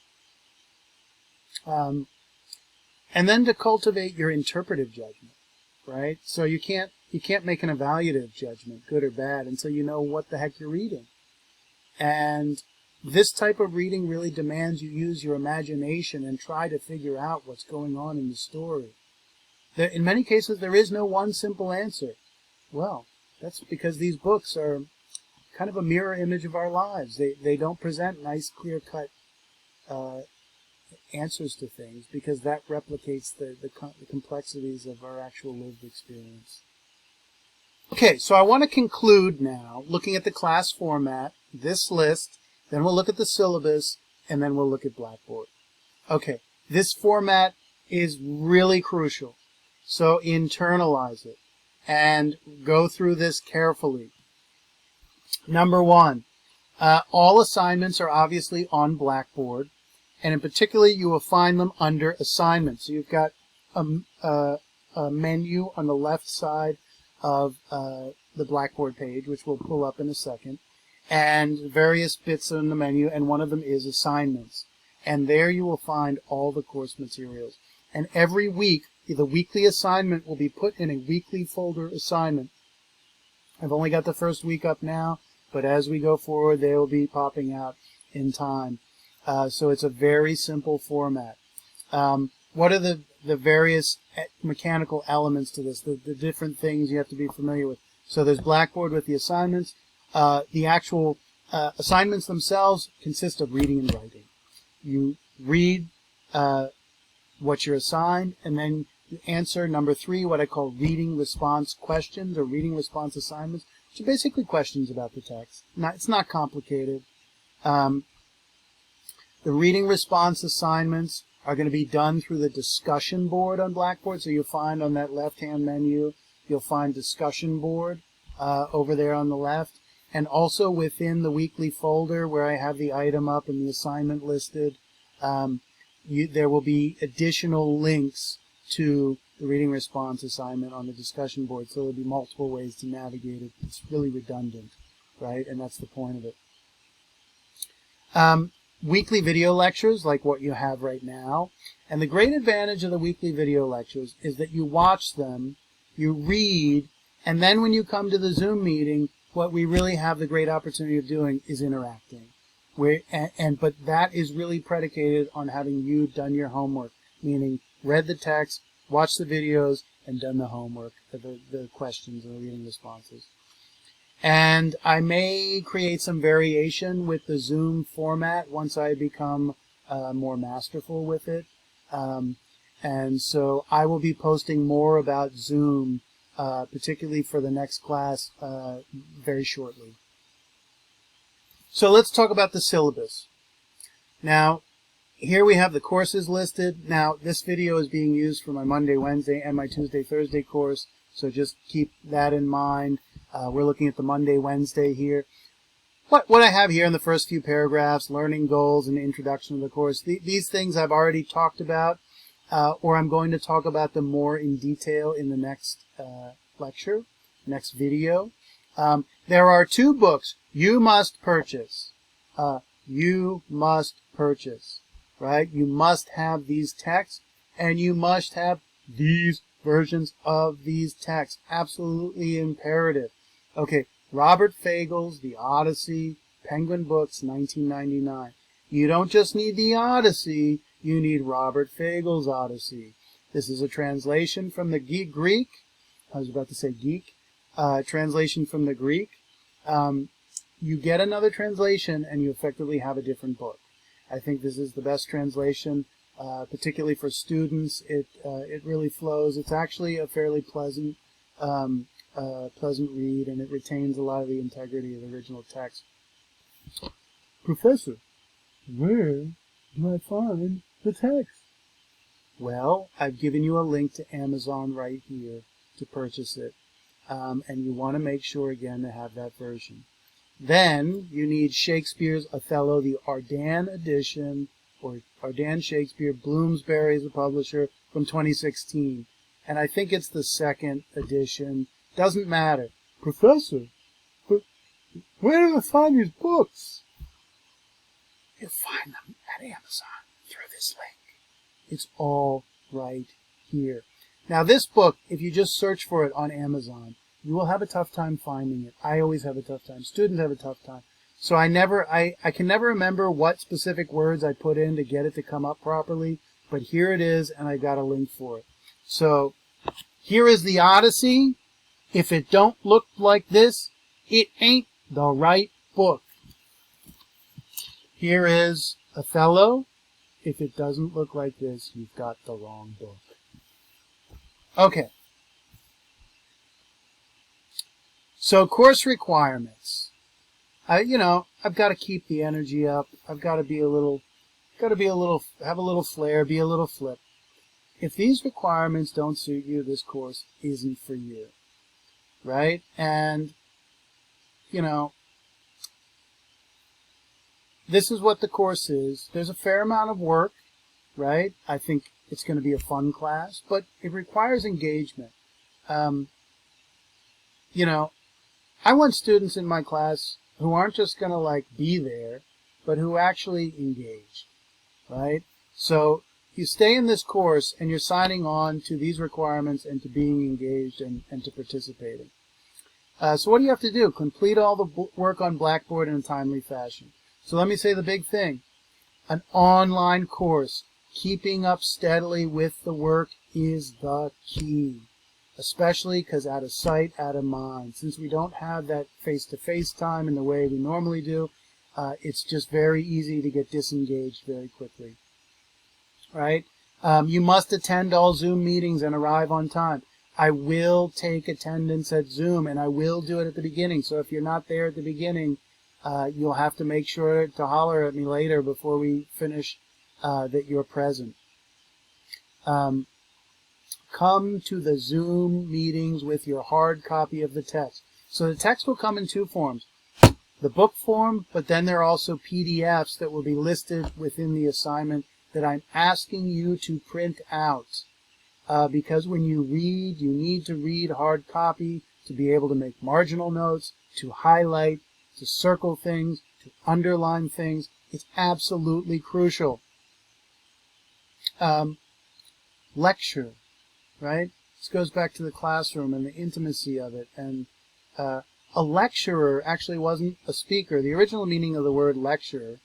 And then to cultivate your interpretive judgment, right? So you can't make an evaluative judgment, good or bad, until you know what the heck you're reading. And this type of reading really demands you use your imagination and try to figure out what's going on in the story. In many cases, there is no one simple answer. Well, that's because these books are kind of a mirror image of our lives. They don't present nice, clear-cut answers to things because that replicates the complexities of our actual lived experience. Okay, so I want to conclude now looking at the class format, this list, then we'll look at the syllabus, and then we'll look at Blackboard. Okay, this format is really crucial, so internalize it and go through this carefully. Number one, all assignments are obviously on Blackboard, and in particular you will find them under assignments. So you've got a menu on the left side of the Blackboard page, which we'll pull up in a second, and various bits on the menu, and one of them is assignments. And there you will find all the course materials. And every week, the weekly assignment will be put in a weekly folder assignment. I've only got the first week up now, but as we go forward, they will be popping out in time. So it's a very simple format. What are the various mechanical elements to this, the different things you have to be familiar with? So there's Blackboard with the assignments. The actual assignments themselves consist of reading and writing. You read what you're assigned, and then you answer number 3, what I call reading response questions or reading response assignments, which are basically questions about the text. It's not complicated. The reading response assignments are going to be done through the discussion board on Blackboard. So you'll find on that left-hand menu, you'll find discussion board over there on the left. and also within the weekly folder where I have the item up and the assignment listed, there will be additional links to the reading response assignment on the discussion board, so there'll be multiple ways to navigate it. It's really redundant, right? And that's the point of it. Weekly video lectures like what you have right now. And the great advantage of the weekly video lectures is that you watch them, you read, and then when you come to the Zoom meeting, what we really have the great opportunity of doing is interacting. But that is really predicated on having you done your homework, meaning read the text, watched the videos, and done the homework, the questions and the reading responses. And I may create some variation with the Zoom format once I become more masterful with it. And so I will be posting more about Zoom, particularly for the next class, very shortly. So let's talk about the syllabus. Now, here we have the courses listed. Now, this video is being used for my Monday, Wednesday, and my Tuesday, Thursday course, so just keep that in mind. We're looking at the Monday, Wednesday here. What I have here in the first few paragraphs, learning goals and introduction to the course, these things I've already talked about, or I'm going to talk about them more in detail in the next lecture, next video. There are 2 books you must purchase. You must purchase, right? You must have these texts, and you must have these versions of these texts. Absolutely imperative. Okay, Robert Fagel's The Odyssey, Penguin Books, 1999. You don't just need the Odyssey, you need Robert Fagel's Odyssey. This is a translation from the Greek. I was about to say geek. Translation from the Greek. You get another translation and you effectively have a different book. I think this is the best translation, particularly for students. It really flows. It's actually a fairly pleasant read, and it retains a lot of the integrity of the original text. Professor, where do I find the text? Well, I've given you a link to Amazon right here to purchase it, and you want to make sure again to have that version. Then you need Shakespeare's Othello, the Ardan edition, or Ardan Shakespeare. Bloomsbury is the publisher, from 2016. And I think it's the 2nd edition. Doesn't matter. Professor, but where do I find these books? You'll find them at Amazon through this link. It's all right here. Now this book, if you just search for it on Amazon, you will have a tough time finding it. I always have a tough time. Students have a tough time. So I can never remember what specific words I put in to get it to come up properly, but here it is, and I got a link for it. So here is the Odyssey. If it don't look like this, it ain't the right book. Here is Othello. If it doesn't look like this, you've got the wrong book. Okay. So course requirements. I've got to keep the energy up. I've got to have a little flair, be a little flip. If these requirements don't suit you, this course isn't for you, right? And, this is what the course is. There's a fair amount of work, right? I think it's going to be a fun class, but it requires engagement. I want students in my class who aren't just going to be there, but who actually engage, right? So you stay in this course and you're signing on to these requirements and to being engaged and to participating. So what do you have to do? Complete all the work on Blackboard in a timely fashion. So let me say the big thing. An online course, keeping up steadily with the work is the key. Especially because out of sight, out of mind. Since we don't have that face-to-face time in the way we normally do, it's just very easy to get disengaged very quickly, right? You must attend all Zoom meetings and arrive on time. I will take attendance at Zoom, and I will do it at the beginning. So if you're not there at the beginning, you'll have to make sure to holler at me later before we finish that you're present. Come to the Zoom meetings with your hard copy of the text. So the text will come in 2 forms. the book form, but then there are also PDFs that will be listed within the assignment that I'm asking you to print out. Because when you read, you need to read hard copy to be able to make marginal notes, to highlight, to circle things, to underline things. It's absolutely crucial. Lecture, right? This goes back to the classroom and the intimacy of it. And a lecturer actually wasn't a speaker. The original meaning of the word lecturer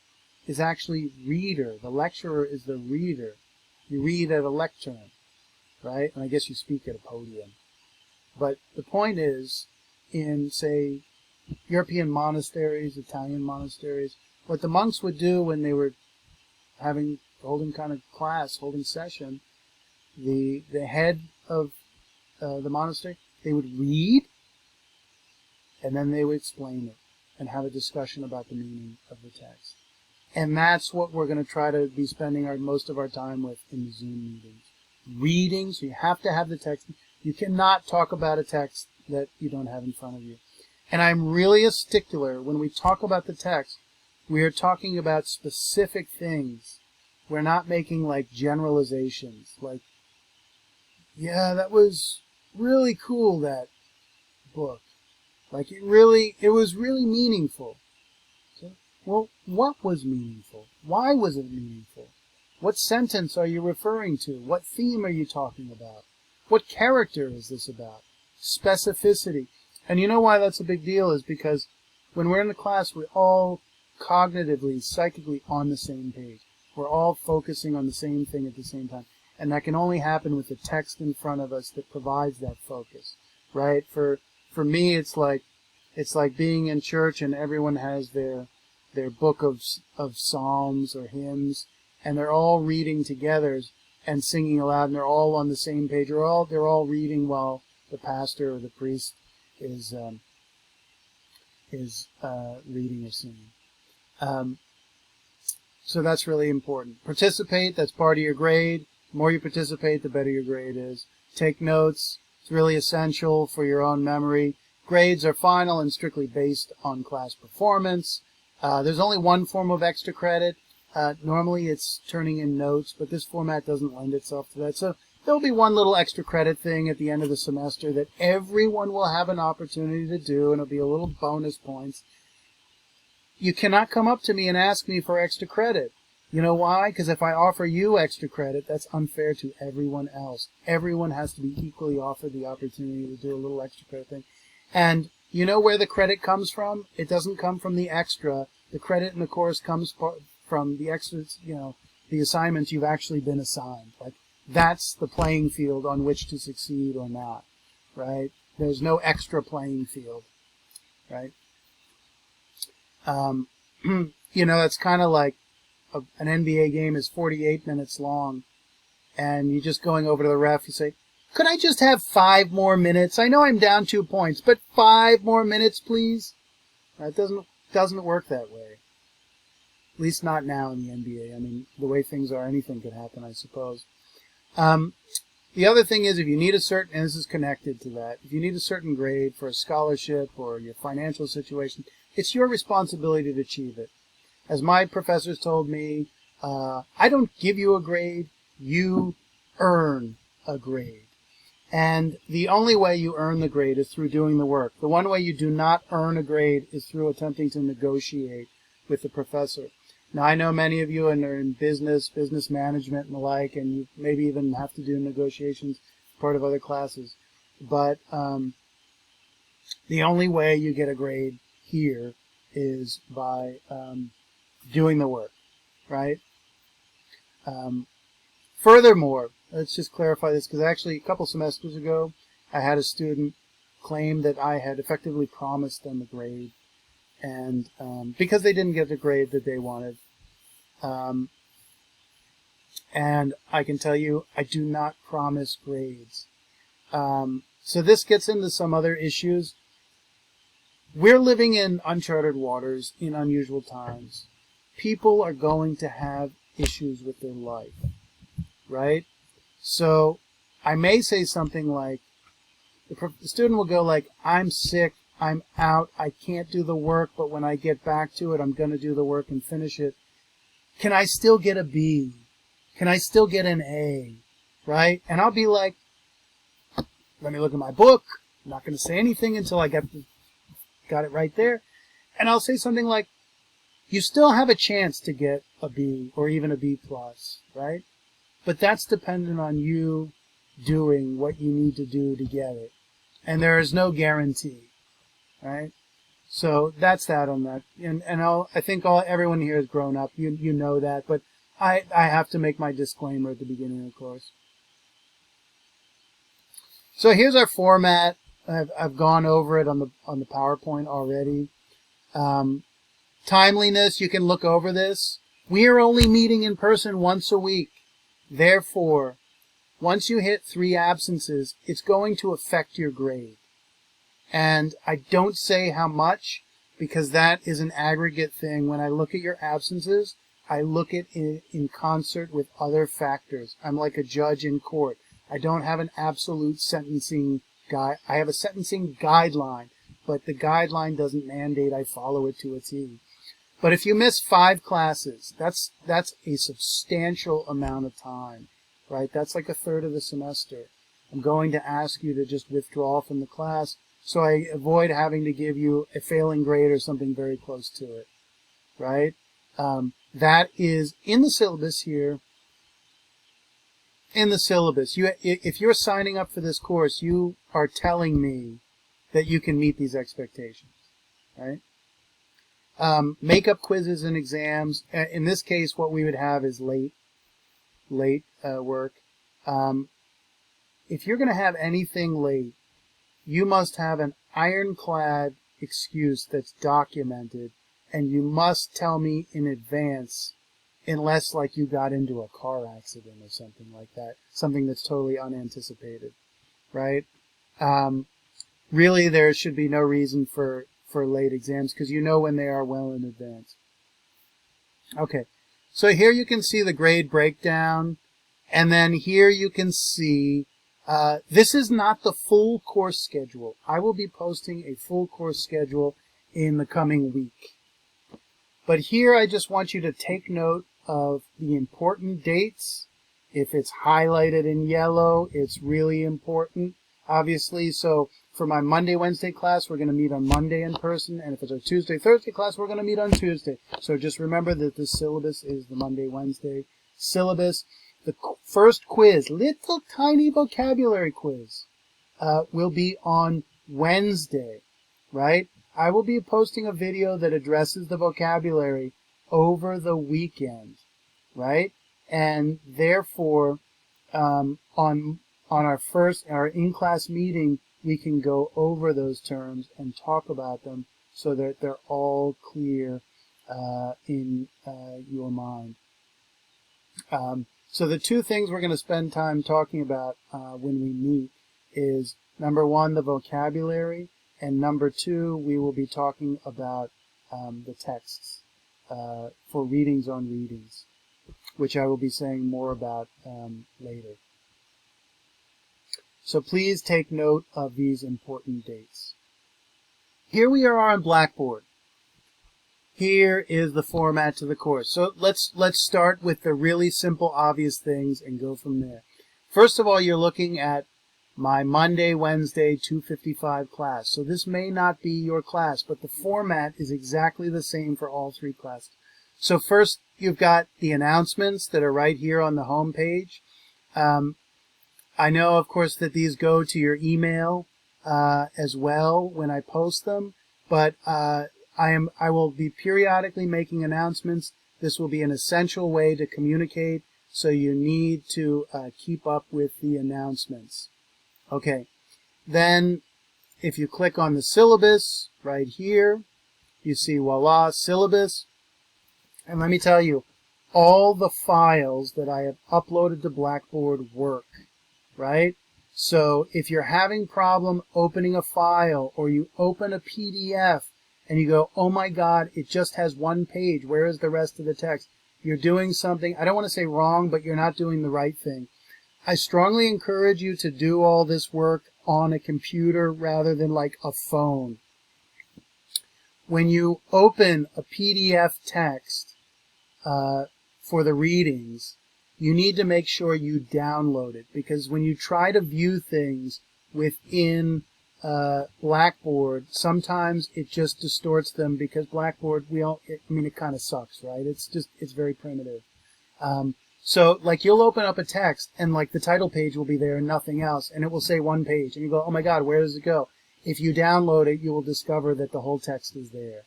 is actually reader. The lecturer is the reader. You read at a lectern, right? And I guess you speak at a podium. But the point is, in, say, European monasteries, Italian monasteries, what the monks would do when they were holding kind of class, holding session, the head of the monastery, they would read, and then they would explain it and have a discussion about the meaning of the text. And that's what we're going to try to be spending most of our time with in the Zoom meetings. Reading, so you have to have the text. You cannot talk about a text that you don't have in front of you. And I'm really a stickler. When we talk about the text, we are talking about specific things. We're not making like generalizations. Like, yeah, that was really cool, that book. Like it was really meaningful. So, well, what was meaningful? Why was it meaningful? What sentence are you referring to? What theme are you talking about? What character is this about? Specificity. And you know why that's a big deal is because when we're in the class, we're all cognitively, psychically on the same page. We're all focusing on the same thing at the same time. And that can only happen with the text in front of us that provides that focus, right? For me, it's like being in church and everyone has their book of psalms or hymns, and they're all reading together and singing aloud, and they're all on the same page. They're all reading while the pastor or the priest is reading or singing. So that's really important. Participate. That's part of your grade. The more you participate, the better your grade is. Take notes. It's really essential for your own memory. Grades are final and strictly based on class performance. There's only one form of extra credit. Normally it's turning in notes, but this format doesn't lend itself to that. So there'll be one little extra credit thing at the end of the semester that everyone will have an opportunity to do, and it'll be a little bonus points. You cannot come up to me and ask me for extra credit. You know why? Because if I offer you extra credit, that's unfair to everyone else. Everyone has to be equally offered the opportunity to do a little extra credit thing. And you know where the credit comes from? It doesn't come from the extra. The credit in the course comes from the extras, the assignments you've actually been assigned. Like, that's the playing field on which to succeed or not, right? There's no extra playing field, right? It's kind of like an NBA game is 48 minutes long, and you're just going over to the ref, you say, could I just have 5 more minutes? I know I'm down 2 points, but 5 more minutes, please? It doesn't work that way. At least not now in the NBA. I mean, the way things are, anything could happen, I suppose. The other thing is, if you need and this is connected to that, if you need a certain grade for a scholarship or your financial situation, it's your responsibility to achieve it. As my professors told me, I don't give you a grade, you earn a grade. And the only way you earn the grade is through doing the work. The one way you do not earn a grade is through attempting to negotiate with the professor. Now, I know many of you are in business management and the like, and you maybe even have to do negotiations as part of other classes. But the only way you get a grade here is by doing the work, right? Furthermore, let's just clarify this, because actually a couple semesters ago, I had a student claim that I had effectively promised them a grade, and because they didn't get the grade that they wanted. And I can tell you, I do not promise grades. So this gets into some other issues. We're living in uncharted waters in unusual times. People are going to have issues with their life, right? So I may say something like, the student will go like, I'm sick, I'm out, I can't do the work, but when I get back to it, I'm going to do the work and finish it. Can I still get a B? Can I still get an A? Right? And I'll be like, let me look at my book. I'm not going to say anything until I got it right there. And I'll say something like, you still have a chance to get a B or even a B plus, right? But that's dependent on you doing what you need to do to get it. And there is no guarantee, right? So that's that on that. And I think everyone here is grown up. You know that, but I have to make my disclaimer at the beginning, of course. So here's our format. I've gone over it on the PowerPoint already. Timeliness, you can look over this. We are only meeting in person once a week. Therefore, once you hit 3 absences, it's going to affect your grade. And I don't say how much, because that is an aggregate thing. When I look at your absences, I look at it in concert with other factors. I'm like a judge in court. I don't have an absolute sentencing guide. I have a sentencing guideline, but the guideline doesn't mandate I follow it to a T. But if you miss 5 classes, that's a substantial amount of time, right? That's like a third of the semester. I'm going to ask you to just withdraw from the class so I avoid having to give you a failing grade or something very close to it, right? That is in the syllabus here. In the syllabus, if you're signing up for this course, you are telling me that you can meet these expectations, right? Makeup quizzes and exams. In this case, what we would have is late work. If you're going to have anything late, you must have an ironclad excuse that's documented, and you must tell me in advance, unless like you got into a car accident or something like that, something that's totally unanticipated, right? Really, there should be no reason for late exams, because you know when they are well in advance. Okay, so here you can see the grade breakdown, and then here you can see, this is not the full course schedule. I will be posting a full course schedule in the coming week. But here I just want you to take note of the important dates. If it's highlighted in yellow, it's really important, obviously. So for my Monday, Wednesday class, we're going to meet on Monday in person. And if it's our Tuesday, Thursday class, we're going to meet on Tuesday. So just remember that the syllabus is the Monday, Wednesday syllabus. The first quiz, little tiny vocabulary quiz, will be on Wednesday, right? I will be posting a video that addresses the vocabulary over the weekend, right? And therefore, on our in-class meeting, we can go over those terms and talk about them so that they're all clear in your mind. So the 2 things we're going to spend time talking about when we meet is, number 1, the vocabulary, and number 2, we will be talking about the texts for readings on readings, which I will be saying more about later. So please take note of these important dates. Here we are on Blackboard. Here is the format to the course. So let's start with the really simple, obvious things and go from there. First of all, you're looking at my Monday, Wednesday, 2:55 class. So this may not be your class, but the format is exactly the same for all 3 classes. So first, you've got the announcements that are right here on the home page. I know, of course, that these go to your email as well when I post them, but I will be periodically making announcements. This will be an essential way to communicate, so you need to keep up with the announcements. Okay, then if you click on the syllabus right here, you see, voila, syllabus. And let me tell you, all the files that I have uploaded to Blackboard work, right? So if you're having problem opening a file, or you open a PDF and you go, oh my God, it just has 1 page, where is the rest of the text? You're doing something, I don't want to say wrong, but you're not doing the right thing. I strongly encourage you to do all this work on a computer rather than like a phone. when you open a PDF text for the readings, you need to make sure you download it, because when you try to view things within Blackboard, sometimes it just distorts them, because Blackboard, it kind of sucks, right? It's very primitive. So like you'll open up a text and like the title page will be there and nothing else, and it will say one page, and you go, oh my God, where does it go? If you download it, you will discover that the whole text is there.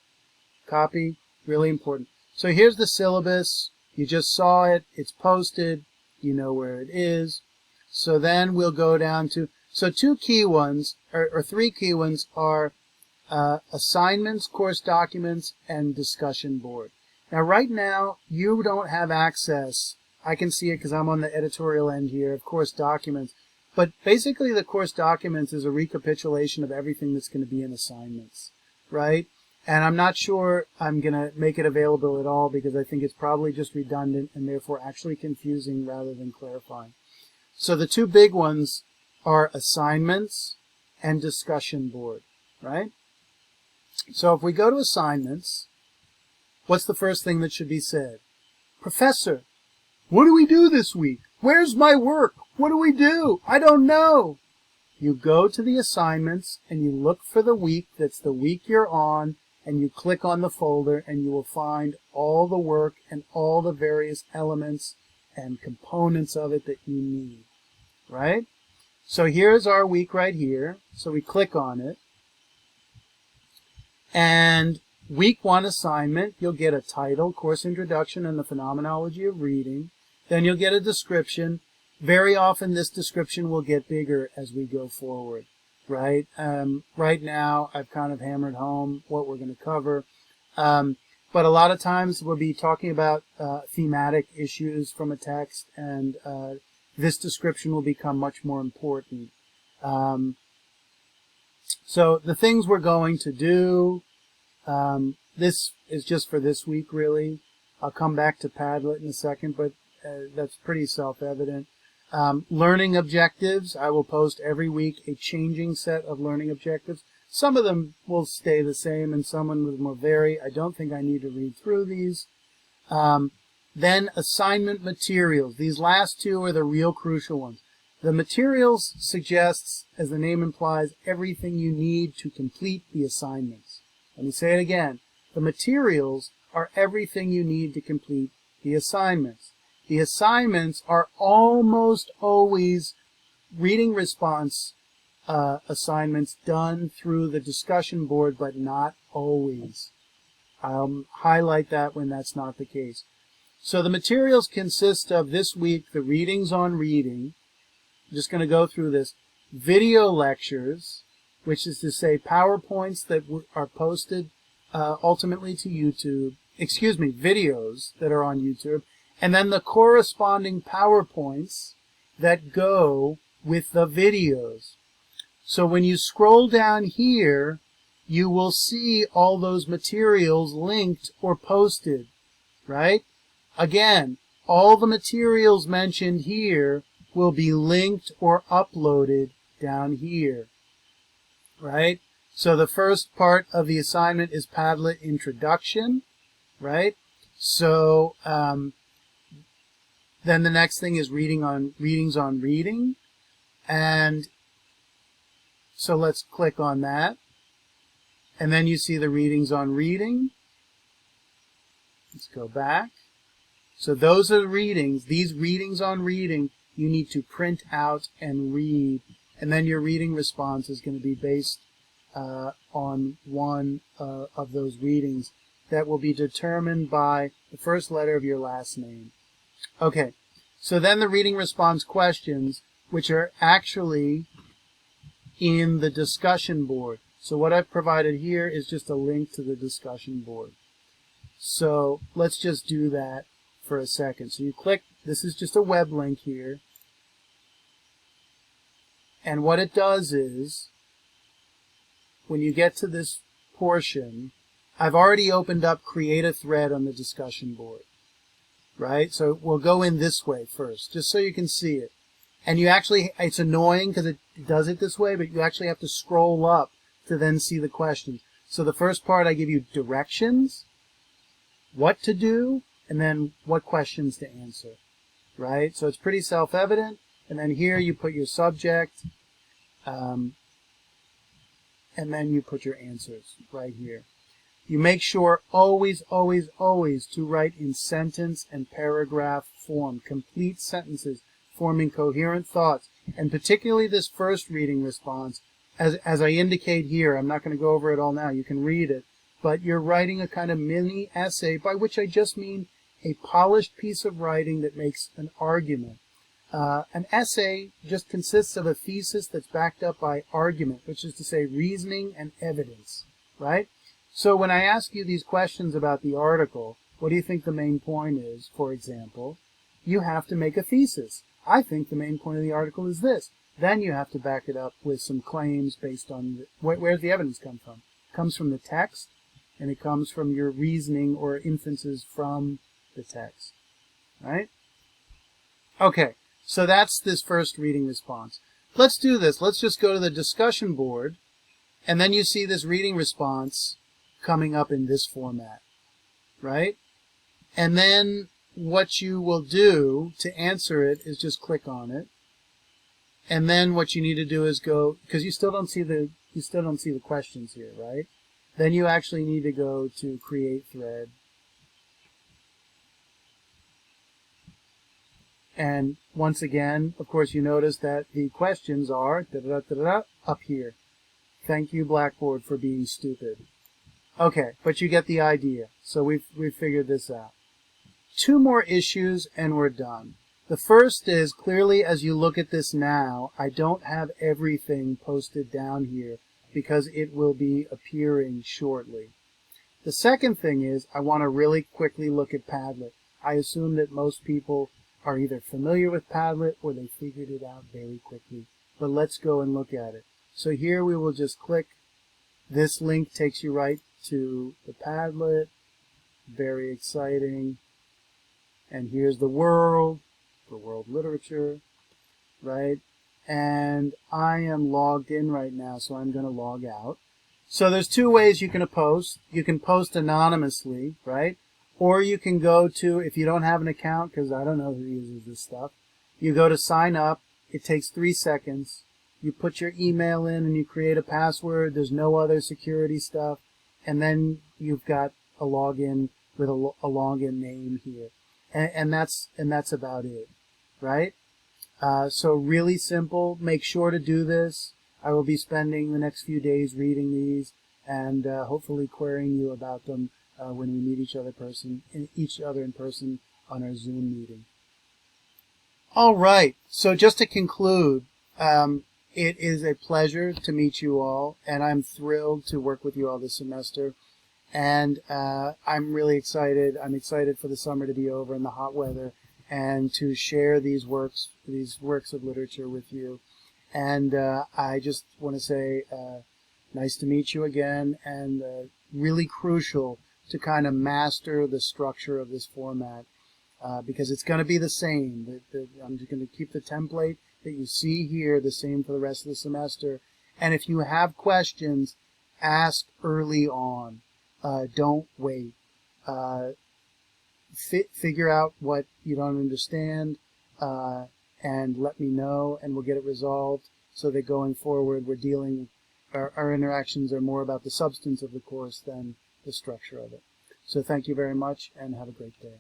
Copy, really important. So here's the syllabus. You just saw it. It's posted. You know where it is. So then we'll go down to, so two key ones, or three key ones are assignments, course documents, and discussion board. Now right now, you don't have access. I can see it because I'm on the editorial end here of course documents. But basically the course documents is a recapitulation of everything that's going to be in assignments, right? And I'm not sure I'm going to make it available at all, because I think it's probably just redundant and therefore actually confusing rather than clarifying. So the two big ones are assignments and discussion board, right? So if we go to assignments, what's the first thing that should be said? Professor, what do we do this week? Where's my work? What do we do? I don't know. You go to the assignments and you look for the week that's the week you're on, and you click on the folder and you will find all the work and all the various elements and components of it that you need, right? So here's our week right here. So we click on it. And week 1 assignment, you'll get a title, Course Introduction and the Phenomenology of Reading. Then you'll get a description. Very often this description will get bigger as we go forward, right? Right now I've kind of hammered home what we're going to cover. But a lot of times we'll be talking about thematic issues from a text, and this description will become much more important. So the things we're going to do, this is just for this week really. I'll come back to Padlet in a second, but that's pretty self-evident. Learning objectives, I will post every week a changing set of learning objectives. Some of them will stay the same and some of them will vary. I don't think I need to read through these. Then assignment materials. These last two are the real crucial ones. The materials suggests, as the name implies, everything you need to complete the assignments. Let me say it again. The materials are everything you need to complete the assignments. The assignments are almost always reading response assignments done through the discussion board, but not always. I'll highlight that when that's not the case. So the materials consist of, this week, the readings on reading. I'm just going to go through this. Video lectures, which is to say PowerPoints that are posted ultimately to YouTube. Excuse me, videos that are on YouTube. And then the corresponding PowerPoints that go with the videos. So when you scroll down here, you will see all those materials linked or posted, right? Again, all the materials mentioned here will be linked or uploaded down here, right? So the first part of the assignment is Padlet Introduction, right? So then the next thing is readings on reading, and so let's click on that, and then you see the readings on reading. Let's go back. So those are the readings. These readings on reading you need to print out and read, and then your reading response is going to be based on one of those readings that will be determined by the first letter of your last name. Okay, so then the reading response questions, which are actually in the discussion board. So what I've provided here is just a link to the discussion board. So let's just do that for a second. So you click, this is just a web link here. And what it does is, when you get to this portion, I've already opened up Create a Thread on the discussion board, right? So we'll go in this way first, just so you can see it. And you actually, it's annoying because it does it this way, but you actually have to scroll up to then see the questions. So the first part, I give you directions, what to do, and then what questions to answer, right? So it's pretty self-evident. And then here you put your subject, and then you put your answers right here. You make sure always, always, always to write in sentence and paragraph form, complete sentences forming coherent thoughts, and particularly this first reading response. As I indicate here, I'm not going to go over it all now, you can read it, but you're writing a kind of mini essay, by which I just mean a polished piece of writing that makes an argument. An essay just consists of a thesis that's backed up by argument, which is to say reasoning and evidence, right? So when I ask you these questions about the article, what do you think the main point is, for example? You have to make a thesis. I think the main point of the article is this. Then you have to back it up with some claims based on where's the evidence come from? It comes from the text, and it comes from your reasoning or inferences from the text, right? Okay, so that's this first reading response. Let's do this. Let's just go to the discussion board, and then you see this reading response coming up in this format, right? And then what you will do to answer it is just click on it. And then what you need to do is go, because you still don't see the questions here, right? Then you actually need to go to create thread. And once again, of course, you notice that the questions are up here. Thank you, Blackboard, for being stupid. Okay, but you get the idea. So we've figured this out. 2 more issues and we're done. The first is, clearly as you look at this now, I don't have everything posted down here because it will be appearing shortly. The second thing is, I want to really quickly look at Padlet. I assume that most people are either familiar with Padlet or they figured it out very quickly. But let's go and look at it. So here we will just click. This link takes you right to the Padlet. Very exciting. And here's the world, for world literature, right? And I am logged in right now, so I'm going to log out. So there's 2 ways you can post. You can post anonymously, right? Or you can go to, if you don't have an account, because I don't know who uses this stuff, you go to sign up. It takes 3 seconds. You put your email in and you create a password. There's no other security stuff. And then you've got a login with a login name here. And that's about it, right? So really simple. Make sure to do this. I will be spending the next few days reading these and hopefully querying you about them when we meet each other in person on our Zoom meeting. All right. So just to conclude, it is a pleasure to meet you all, and I'm thrilled to work with you all this semester. And I'm really excited. I'm excited for the summer to be over and the hot weather, and to share these works of literature with you. And I just want to say, nice to meet you again, and really crucial to kind of master the structure of this format, because it's going to be the same. I'm just going to keep the template that you see here the same for the rest of the semester. And if you have questions, ask early on. Don't wait. Figure out what you don't understand, and let me know, and we'll get it resolved so that going forward our interactions are more about the substance of the course than the structure of it. So thank you very much, and have a great day.